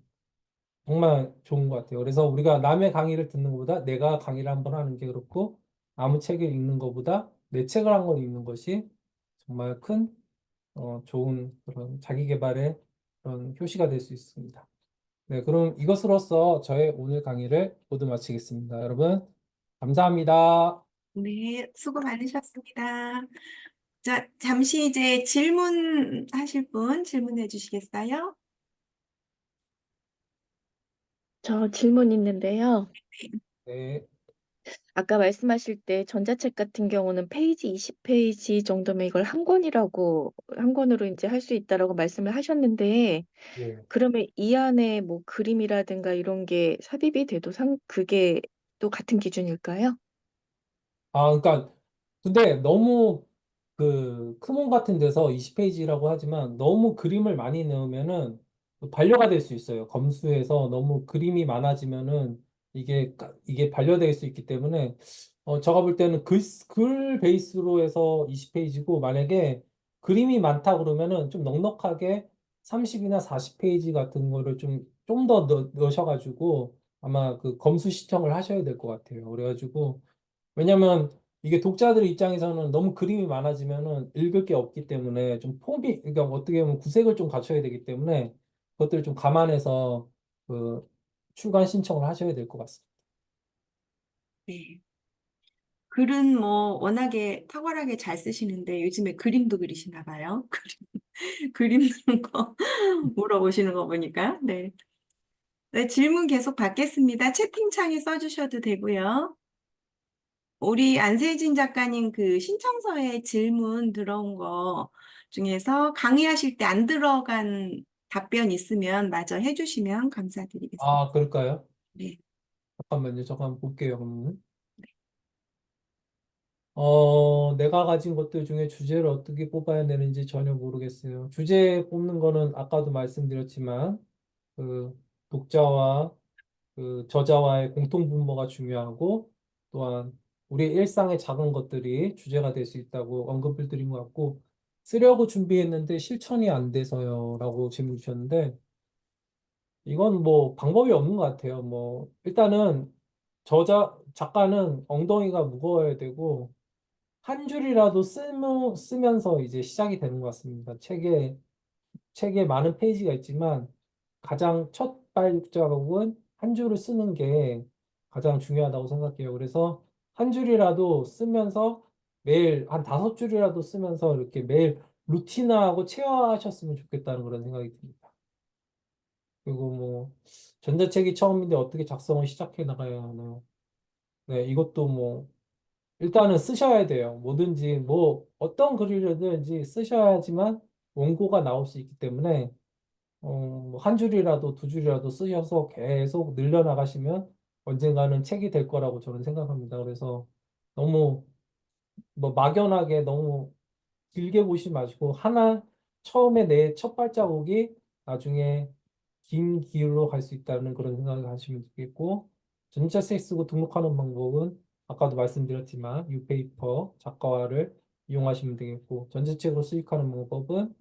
정말 좋은 것 같아요. 그래서 우리가 남의 강의를 듣는 것보다 내가 강의를 한번 하는 게 그렇고 아무 책을 읽는 것보다 내 책을 한 권 읽는 것이 정말 큰 좋은 그런 자기 개발의 그런 효시가 될 수 있습니다. 네, 그럼 이것으로써 저의 오늘 강의를 모두 마치겠습니다. 여러분, 감사합니다. 네, 수고 많으셨습니다. 자, 잠시 이제 질문하실 분 질문해 주시겠어요? 저 질문 있는데요. 네, 아까 말씀하실 때 전자책 같은 경우는 페이지 20페이지 정도면 이걸 한 권이라고, 한 권으로 이제 할 수 있다라고 말씀을 하셨는데, 네. 그러면 이 안에 뭐 그림이라든가 이런 게 삽입이 돼도 그게 또 같은 기준일까요? 그러니까 근데 너무 그 크몬 같은 데서 20페이지라고 하지만 너무 그림을 많이 넣으면은 반려가 될 수 있어요. 검수해서 너무 그림이 많아지면은 이게 반려될 수 있기 때문에 제가 볼 때는 글 베이스로 해서 20페이지고 만약에 그림이 많다 그러면은 좀 넉넉하게 30이나 40페이지 같은 거를 좀 더 넣으셔가지고 아마 그 검수 시청을 하셔야 될 것 같아요. 그래가지고 왜냐면 이게 독자들 입장에서는 너무 그림이 많아지면은 읽을 게 없기 때문에 좀 그러니까 어떻게 보면 구색을 좀 갖춰야 되기 때문에 그것들을 좀 감안해서 그 출간 신청을 하셔야 될 것 같습니다. 네. 글은 뭐 워낙에 탁월하게 잘 쓰시는데 요즘에 그림도 그리시나 봐요. 그림 그리는 거 물어보시는 거 보니까. 네. 네, 질문 계속 받겠습니다. 채팅창에 써주셔도 되고요. 우리 안세진 작가님 그 신청서에 질문 들어온 거 중에서 강의하실 때 안 들어간 답변 있으면 마저 해주시면 감사드리겠습니다. 그럴까요? 네. 잠깐만요. 잠깐 볼게요. 그러면. 내가 가진 것들 중에 주제를 어떻게 뽑아야 되는지 전혀 모르겠어요. 주제 뽑는 거는 아까도 말씀드렸지만 그 독자와 그 저자와의 공통분모가 중요하고 또한 우리 일상의 작은 것들이 주제가 될 수 있다고 언급을 드린 것 같고 쓰려고 준비했는데 실천이 안 돼서요 라고 질문 주셨는데 이건 뭐 방법이 없는 것 같아요. 뭐 일단은 작가는 엉덩이가 무거워야 되고 한 줄이라도 쓰면서 이제 시작이 되는 것 같습니다. 책에 많은 페이지가 있지만 가장 첫 발자국은 한 줄을 쓰는 게 가장 중요하다고 생각해요. 그래서 한 줄이라도 쓰면서 매일 한 5줄이라도 쓰면서 이렇게 매일 루틴화하고 체화하셨으면 좋겠다는 그런 생각이 듭니다. 그리고 뭐 전자책이 처음인데 어떻게 작성을 시작해 나가야 하나요? 네, 이것도 뭐 일단은 쓰셔야 돼요. 뭐든지 뭐 어떤 글이든지 쓰셔야지만 원고가 나올 수 있기 때문에 뭐한 줄이라도 두 줄이라도 쓰셔서 계속 늘려나가시면 언젠가는 책이 될 거라고 저는 생각합니다. 그래서 너무 뭐 막연하게 너무 길게 보지 마시고 처음에 내 첫 발자국이 나중에 긴 길로 갈 수 있다는 그런 생각을 하시면 되겠고 전자책 쓰고 등록하는 방법은 아까도 말씀드렸지만 유페이퍼 작가화를 이용하시면 되겠고 전자책으로 수익하는 방법은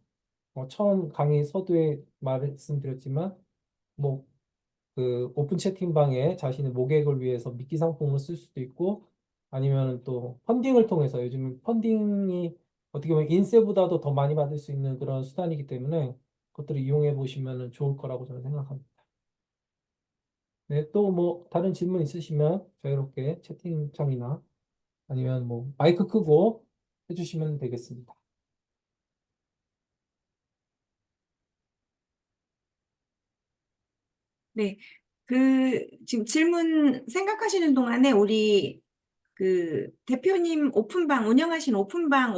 처음 강의 서두에 말씀드렸지만 뭐 그 오픈 채팅방에 자신의 모객을 위해서 미끼 상품을 쓸 수도 있고 아니면 또 펀딩을 통해서 요즘 펀딩이 어떻게 보면 인쇄보다도 더 많이 받을 수 있는 그런 수단이기 때문에 그것들을 이용해 보시면 좋을 거라고 저는 생각합니다. 네, 또 뭐 다른 질문 있으시면 자유롭게 채팅창이나 아니면 뭐 마이크 끄고 해주시면 되겠습니다. 네. 지금 질문 생각하시는 동안에 우리 그 대표님 운영하신 오픈방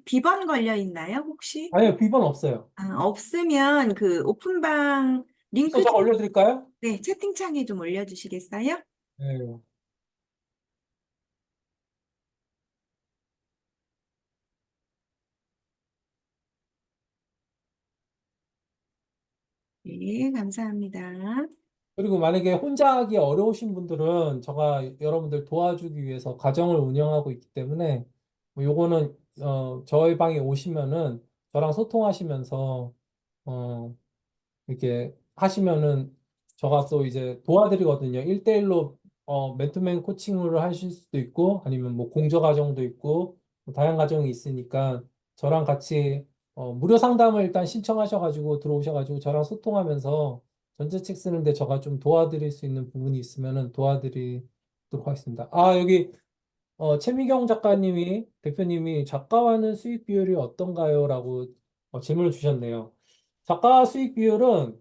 비번 걸려 있나요, 혹시? 아니요, 비번 없어요. 없으면 그 오픈방 링크 제가 올려드릴까요? 네, 채팅창에 좀 올려주시겠어요? 네. 네, 감사합니다. 그리고 만약에 혼자 하기 어려우신 분들은 제가 여러분들 도와주기 위해서 가정을 운영하고 있기 때문에 뭐 요거는 저희 방에 오시면은 저랑 소통하시면서 어, 이렇게 하시면은 저가 또 이제 도와드리거든요. 1대1로 맨투맨 코칭을 하실 수도 있고 아니면 뭐 공저 과정도 있고 뭐 다양한 과정이 있으니까 저랑 같이 무료 상담을 일단 신청하셔가지고 들어오셔가지고 저랑 소통하면서 전자책 쓰는데 저가 좀 도와드릴 수 있는 부분이 있으면은 도와드리도록 하겠습니다. 아, 여기 최미경 작가님이, 대표님이 작가와는 수익 비율이 어떤가요? 라고 질문을 주셨네요. 작가 수익 비율은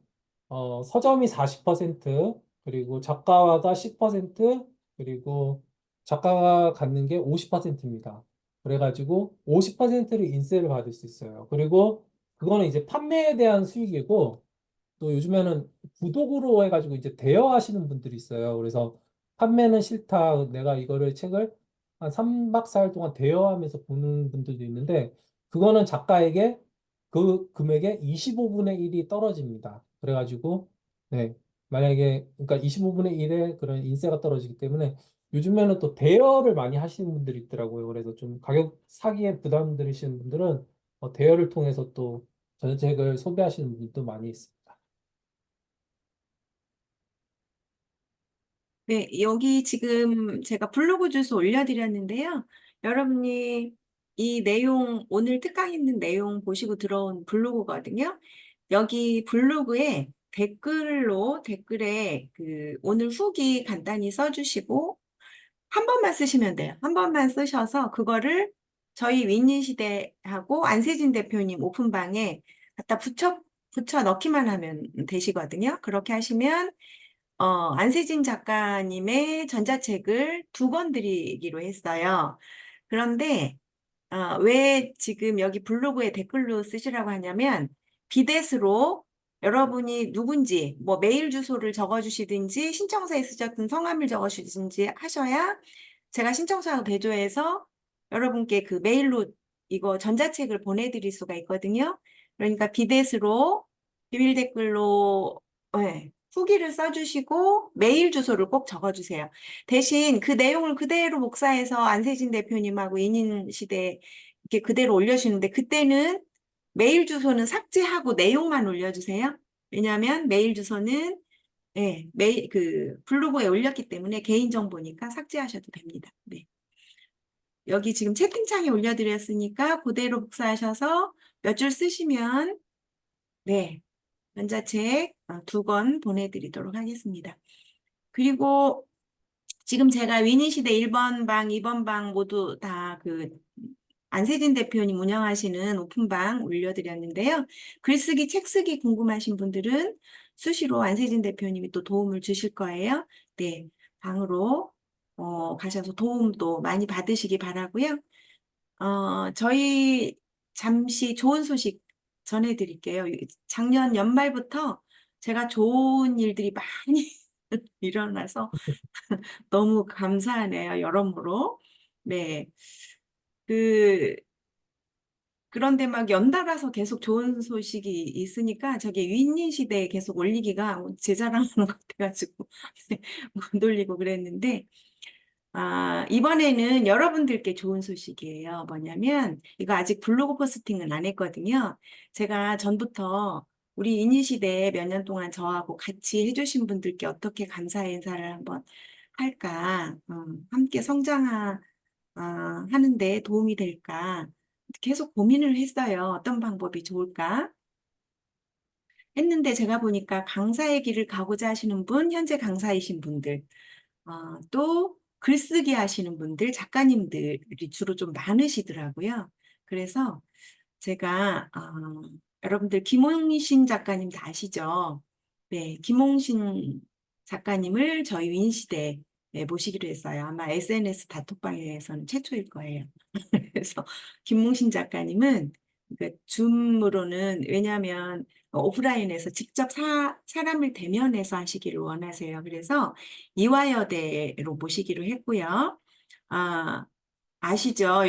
서점이 40%, 그리고 작가와가 10%, 그리고 작가가 갖는 게 50%입니다. 그래가지고 50%를 인세를 받을 수 있어요. 그리고 그거는 이제 판매에 대한 수익이고, 또 요즘에는 구독으로 해가지고 이제 대여하시는 분들이 있어요. 그래서 판매는 싫다. 내가 이거를 책을 한 3박 4일 동안 대여하면서 보는 분들도 있는데, 그거는 작가에게 그 금액의 25분의 1이 떨어집니다. 그래가지고, 네. 만약에, 그러니까 25분의 1의 그런 인세가 떨어지기 때문에 요즘에는 또 대여를 많이 하시는 분들이 있더라고요. 그래서 좀 가격 사기에 부담 들으시는 분들은 대여를 통해서 또 전자책을 소비하시는 분들도 많이 있습니다. 네, 여기 지금 제가 블로그 주소 올려드렸는데요. 여러분이 이 내용, 오늘 특강 있는 내용 보시고 들어온 블로그거든요. 여기 블로그에 댓글에 그 오늘 후기 간단히 써주시고 한 번만 쓰시면 돼요. 한 번만 쓰셔서 그거를 저희 윈윈시대하고 안세진 대표님 오픈방에 갖다 붙여 넣기만 하면 되시거든요. 그렇게 하시면 안세진 작가님의 전자책을 2권 드리기로 했어요. 그런데 왜 지금 여기 블로그에 댓글로 쓰시라고 하냐면 비댓으로 여러분이 누군지 뭐 메일 주소를 적어주시든지 신청서에 쓰셨던 성함을 적어주시든지 하셔야 제가 신청서하고 대조해서 여러분께 그 메일로 이거 전자책을 보내드릴 수가 있거든요. 그러니까 비댓으로 비밀 댓글로 네, 후기를 써주시고 메일 주소를 꼭 적어주세요. 대신 그 내용을 그대로 복사해서 안세진 대표님하고 인인시대 이렇게 그대로 올려주시는데 그때는 메일 주소는 삭제하고 내용만 올려주세요. 왜냐하면 메일 주소는 그 블로그에 올렸기 때문에 개인정보니까 삭제하셔도 됩니다. 네. 여기 지금 채팅창에 올려드렸으니까 그대로 복사하셔서 몇 줄 쓰시면 네, 전자책 2권 보내드리도록 하겠습니다. 그리고 지금 제가 위니시대 1번 방, 2번 방 모두 다 그 안세진 대표님 운영하시는 오픈방 올려드렸는데요. 글쓰기, 책쓰기 궁금하신 분들은 수시로 안세진 대표님이 또 도움을 주실 거예요. 네, 방으로 가셔서 도움도 많이 받으시기 바라고요. 저희 잠시 좋은 소식 전해드릴게요. 작년 연말부터 제가 좋은 일들이 많이 일어나서 너무 감사하네요, 여러모로. 네. 그런데 막 연달아서 계속 좋은 소식이 있으니까 저기 윈윈 시대에 계속 올리기가 제 자랑하는 것 같아가지고 못 올리고 그랬는데, 이번에는 여러분들께 좋은 소식이에요. 뭐냐면, 이거 아직 블로그 포스팅은 안 했거든요. 제가 전부터 우리 이니시대에 몇 년 동안 저하고 같이 해주신 분들께 어떻게 감사 인사를 한번 할까, 함께 하는데 도움이 될까, 계속 고민을 했어요. 어떤 방법이 좋을까? 했는데 제가 보니까 강사의 길을 가고자 하시는 분, 현재 강사이신 분들, 또 글쓰기 하시는 분들, 작가님들이 주로 좀 많으시더라고요. 그래서 제가 여러분들 김홍신 작가님 다 아시죠? 네, 김홍신 작가님을 저희 윈시대에 모시기로 했어요. 아마 SNS 다톡방에서는 최초일 거예요. 그래서 김홍신 작가님은 그 줌으로는 왜냐하면 오프라인에서 직접 사람을 대면해서 하시기를 원하세요. 그래서 이화여대로 모시기로 했고요. 아시죠?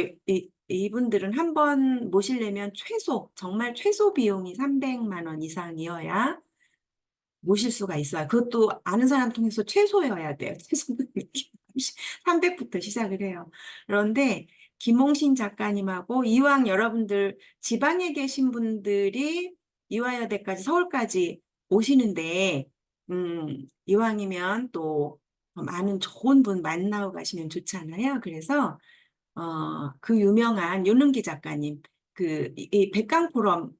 이분들은 한 번 모시려면 정말 최소 비용이 300만 원 이상이어야 모실 수가 있어요. 그것도 아는 사람 통해서 최소여야 돼요. 최소는 300부터 시작을 해요. 그런데 김홍신 작가님하고 이왕 여러분들 지방에 계신 분들이 이화여대까지 서울까지 오시는데 이왕이면 또 많은 좋은 분 만나고 가시면 좋잖아요. 그래서 그 유명한 윤은기 작가님 이 백강포럼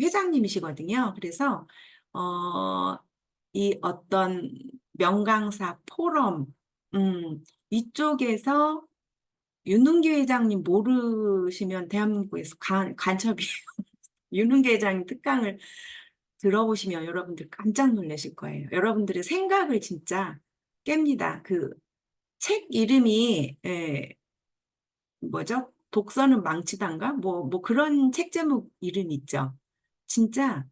회장님이시거든요. 그래서 이 어떤 명강사 포럼 이쪽에서 윤은기 회장님 모르시면 대한민국에서 간첩이에요. 윤은기 회장님 특강을 들어보시면 여러분들 깜짝 놀라실 거예요. 여러분들의 생각을 진짜 깹니다. 그 책 이름이 뭐죠? 독서는 망치단가? 뭐 그런 책 제목 이름 있죠. 진짜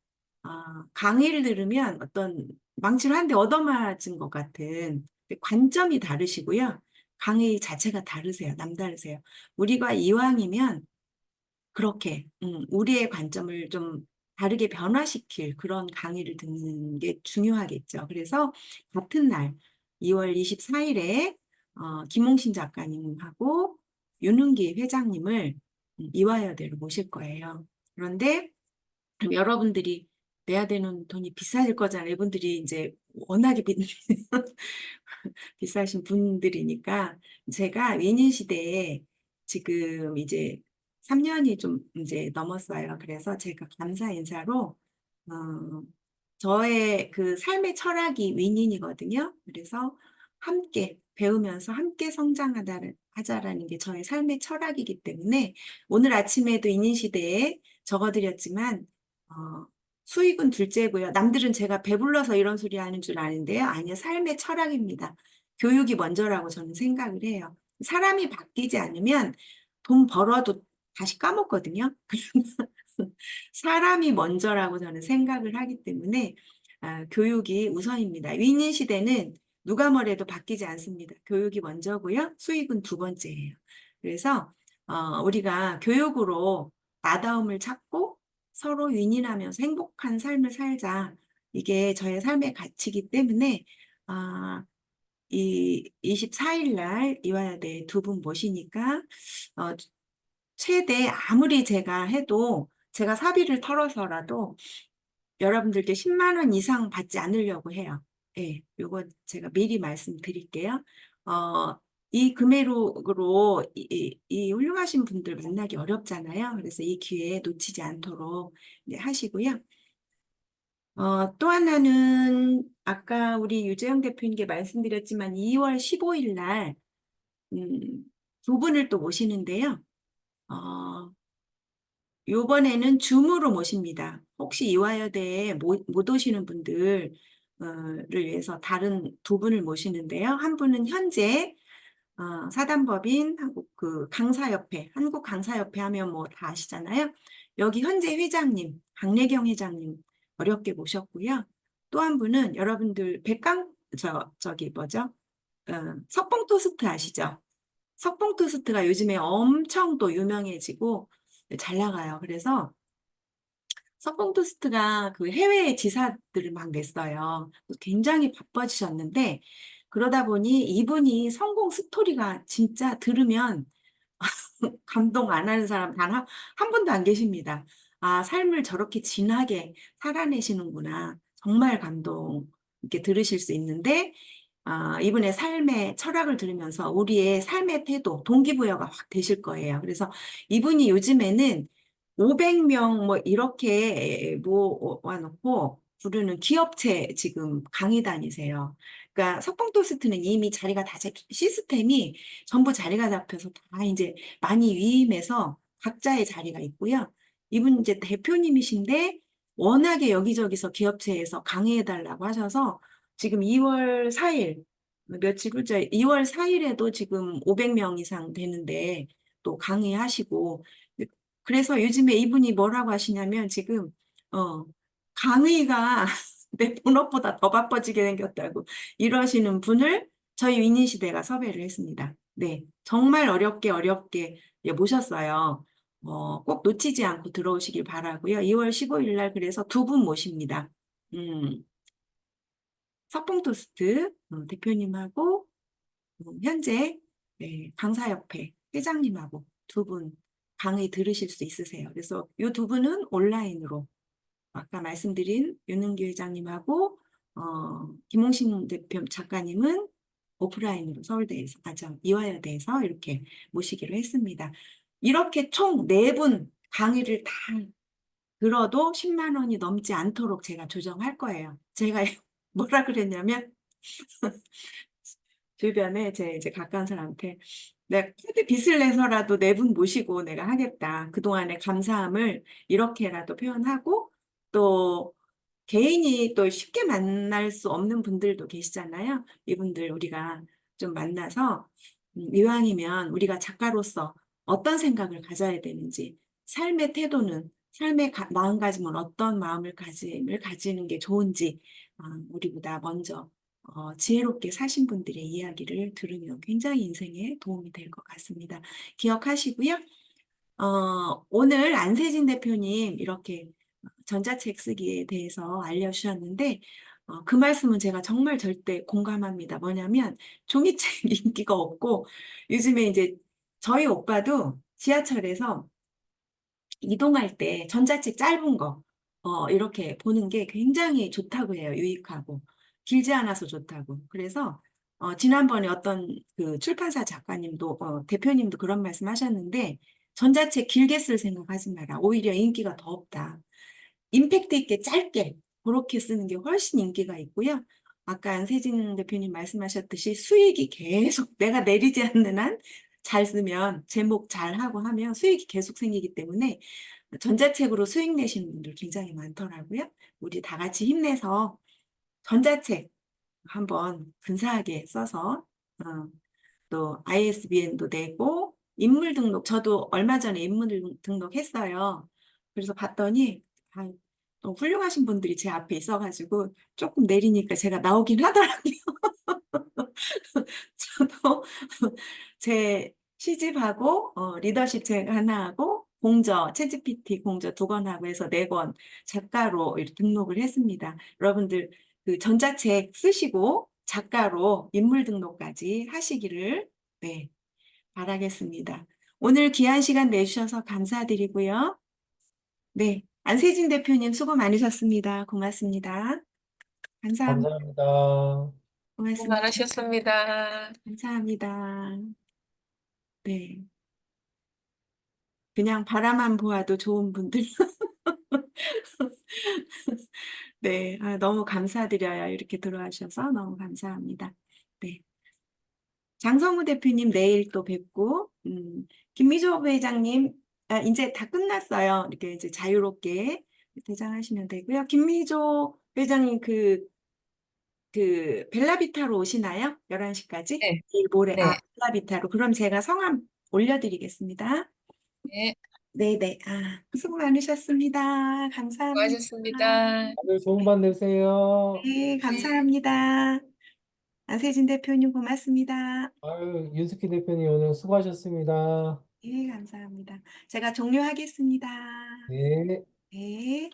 강의를 들으면 어떤 망치를 한 대 얻어맞은 것 같은 관점이 다르시고요. 강의 자체가 다르세요. 남다르세요. 우리가 이왕이면 그렇게 우리의 관점을 좀 다르게 변화시킬 그런 강의를 듣는 게 중요하겠죠. 그래서 같은 날 2월 24일에 김홍신 작가님하고 윤은기 회장님을 이화여대로 모실 거예요. 그런데 여러분들이 내야 되는 돈이 비싸질 거잖아요. 이분들이 이제 워낙에 비싸신 분들이니까 제가 위닌 시대에 지금 이제 3년이 좀 이제 넘었어요. 그래서 제가 감사 인사로 저의 그 삶의 철학이 윈윈이거든요. 그래서 함께 배우면서 함께 하자라는 게 저의 삶의 철학이기 때문에 오늘 아침에도 윈윈 시대에 적어드렸지만 수익은 둘째고요. 남들은 제가 배불러서 이런 소리 하는 줄 아는데요. 아니요, 삶의 철학입니다. 교육이 먼저라고 저는 생각을 해요. 사람이 바뀌지 않으면 돈 벌어도 다시 까먹거든요. 사람이 먼저라고 저는 생각을 하기 때문에 교육이 우선입니다. 윈윈 시대는 누가 뭐래도 바뀌지 않습니다. 교육이 먼저고요. 수익은 두 번째예요. 그래서 우리가 교육으로 나다움을 찾고 서로 윈윈하면서 행복한 삶을 살자. 이게 저의 삶의 가치이기 때문에 이 24일 날 이화여대 두 분 모시니까 최대 아무리 제가 해도 제가 사비를 털어서라도 여러분들께 10만 원 이상 받지 않으려고 해요. 예, 요거 제가 미리 말씀드릴게요. 이 금액으로 이 훌륭하신 분들 만나기 어렵잖아요. 그래서 이 기회 놓치지 않도록 하시고요. 또 하나는 아까 우리 유재영 대표님께 말씀드렸지만 2월 15일 날 두 분을 또 모시는데요. 요번에는 줌으로 모십니다. 혹시 이화여대에 못 오시는 분들을 위해서 다른 두 분을 모시는데요. 한 분은 현재 사단법인 한국 강사협회 하면 뭐 다 아시잖아요. 여기 현재 회장님, 강래경 회장님 어렵게 모셨고요. 또 한 분은 여러분들 저기 뭐죠? 석봉토스트 아시죠? 석봉토스트가 요즘에 엄청 또 유명해지고 잘 나가요. 그래서 석봉토스트가 그 해외 지사들을 막 냈어요. 굉장히 바빠지셨는데 그러다 보니 이분이 성공 스토리가 진짜 들으면 감동 안 하는 사람 단 한 분도 안 계십니다. 삶을 저렇게 진하게 살아내시는구나. 정말 감동 있게 들으실 수 있는데 이분의 삶의 철학을 들으면서 우리의 삶의 태도, 동기부여가 확 되실 거예요. 그래서 이분이 요즘에는 500명 뭐 이렇게 모아놓고 부르는 기업체 지금 강의 다니세요. 그러니까 석봉토스트는 이미 자리가 다 시스템이 전부 자리가 잡혀서 다 이제 많이 위임해서 각자의 자리가 있고요. 이분 이제 대표님이신데 워낙에 여기저기서 기업체에서 강의해달라고 하셔서 지금 2월 4일, 며칠 후죠. 2월 4일에도 지금 500명 이상 되는데 또 강의하시고 그래서 요즘에 이분이 뭐라고 하시냐면 지금 강의가 내 본업보다 더 바빠지게 생겼다고 이러시는 분을 저희 위닌시대가 섭외를 했습니다. 네, 정말 어렵게 모셨어요. 꼭 놓치지 않고 들어오시길 바라고요. 2월 15일 날 그래서 두 분 모십니다. 음, 석봉토스트 대표님하고 현재 네, 강사협회 회장님하고 두 분 강의 들으실 수 있으세요. 그래서 이 두 분은 온라인으로 아까 말씀드린 윤은기 회장님하고 김홍신 대표 작가님은 오프라인으로 서울대에서, 이화여대에서 이렇게 모시기로 했습니다. 이렇게 총 4분 강의를 다 들어도 10만 원이 넘지 않도록 제가 조정할 거예요. 제가 뭐라 그랬냐면 주변에 제 이제 가까운 사람한테 내가 카드 빚을 내서라도 4분 모시고 내가 하겠다. 그동안의 감사함을 이렇게라도 표현하고 또 개인이 또 쉽게 만날 수 없는 분들도 계시잖아요. 이분들 우리가 좀 만나서 이왕이면 우리가 작가로서 어떤 생각을 가져야 되는지, 삶의 태도는, 삶의 마음가짐은 어떤 마음을 가지는 게 좋은지 우리보다 먼저 지혜롭게 사신 분들의 이야기를 들으면 굉장히 인생에 도움이 될 것 같습니다. 기억하시고요. 오늘 안세진 대표님 이렇게 전자책 쓰기에 대해서 알려주셨는데 그 말씀은 제가 정말 절대 공감합니다. 뭐냐면 종이책 인기가 없고 요즘에 이제 저희 오빠도 지하철에서 이동할 때 전자책 짧은 거 이렇게 보는 게 굉장히 좋다고 해요. 유익하고 길지 않아서 좋다고. 그래서 지난번에 어떤 그 출판사 작가님도 대표님도 그런 말씀 하셨는데 전자책 길게 쓸 생각하지 마라. 오히려 인기가 더 없다. 임팩트 있게 짧게 그렇게 쓰는 게 훨씬 인기가 있고요. 아까 안세진 대표님 말씀하셨듯이 수익이 계속 내가 내리지 않는 한 잘 쓰면 제목 잘 하고 하면 수익이 계속 생기기 때문에 전자책으로 수익 내시는 분들 굉장히 많더라고요. 우리 다 같이 힘내서 전자책 한번 근사하게 써서 또 ISBN도 내고 인물 등록 저도 얼마 전에 인물 등록했어요. 그래서 봤더니 또 훌륭하신 분들이 제 앞에 있어가지고 조금 내리니까 제가 나오긴 하더라고요. 저도 제 시집하고 리더십 책 하나 하고 공저 챗GPT 공저 2권 하고 해서 4권 작가로 이렇게 등록을 했습니다. 여러분들 그 전자책 쓰시고 작가로 인물 등록까지 하시기를 네, 바라겠습니다. 오늘 귀한 시간 내주셔서 감사드리고요. 네, 안세진 대표님 수고 많으셨습니다. 고맙습니다. 감사합니다. 감사합니다. 수고 고맙습니다. 많으셨습니다. 감사합니다. 네, 그냥 바라만 보아도 좋은 분들. 네, 너무 감사드려요. 이렇게 들어와주셔서 너무 감사합니다. 네. 장성우 대표님 내일 또 뵙고, 김미조 회장님, 이제 다 끝났어요. 이렇게 이제 자유롭게 대장하시면 되고요. 김미조 회장님 그 벨라비타로 오시나요? 11시까지? 네, 내일 모레, 네, 벨라비타로. 그럼 제가 성함 올려드리겠습니다. 네, 네네. 수고 많으셨습니다. 감사합니다. 수고하셨습니다. 다들 좋은 밤 되세요. 네, 네. 감사합니다. 안세진 대표님 고맙습니다. 아유, 윤숙희 대표님 오늘 수고하셨습니다. 네, 감사합니다. 제가 종료하겠습니다. 네. 네.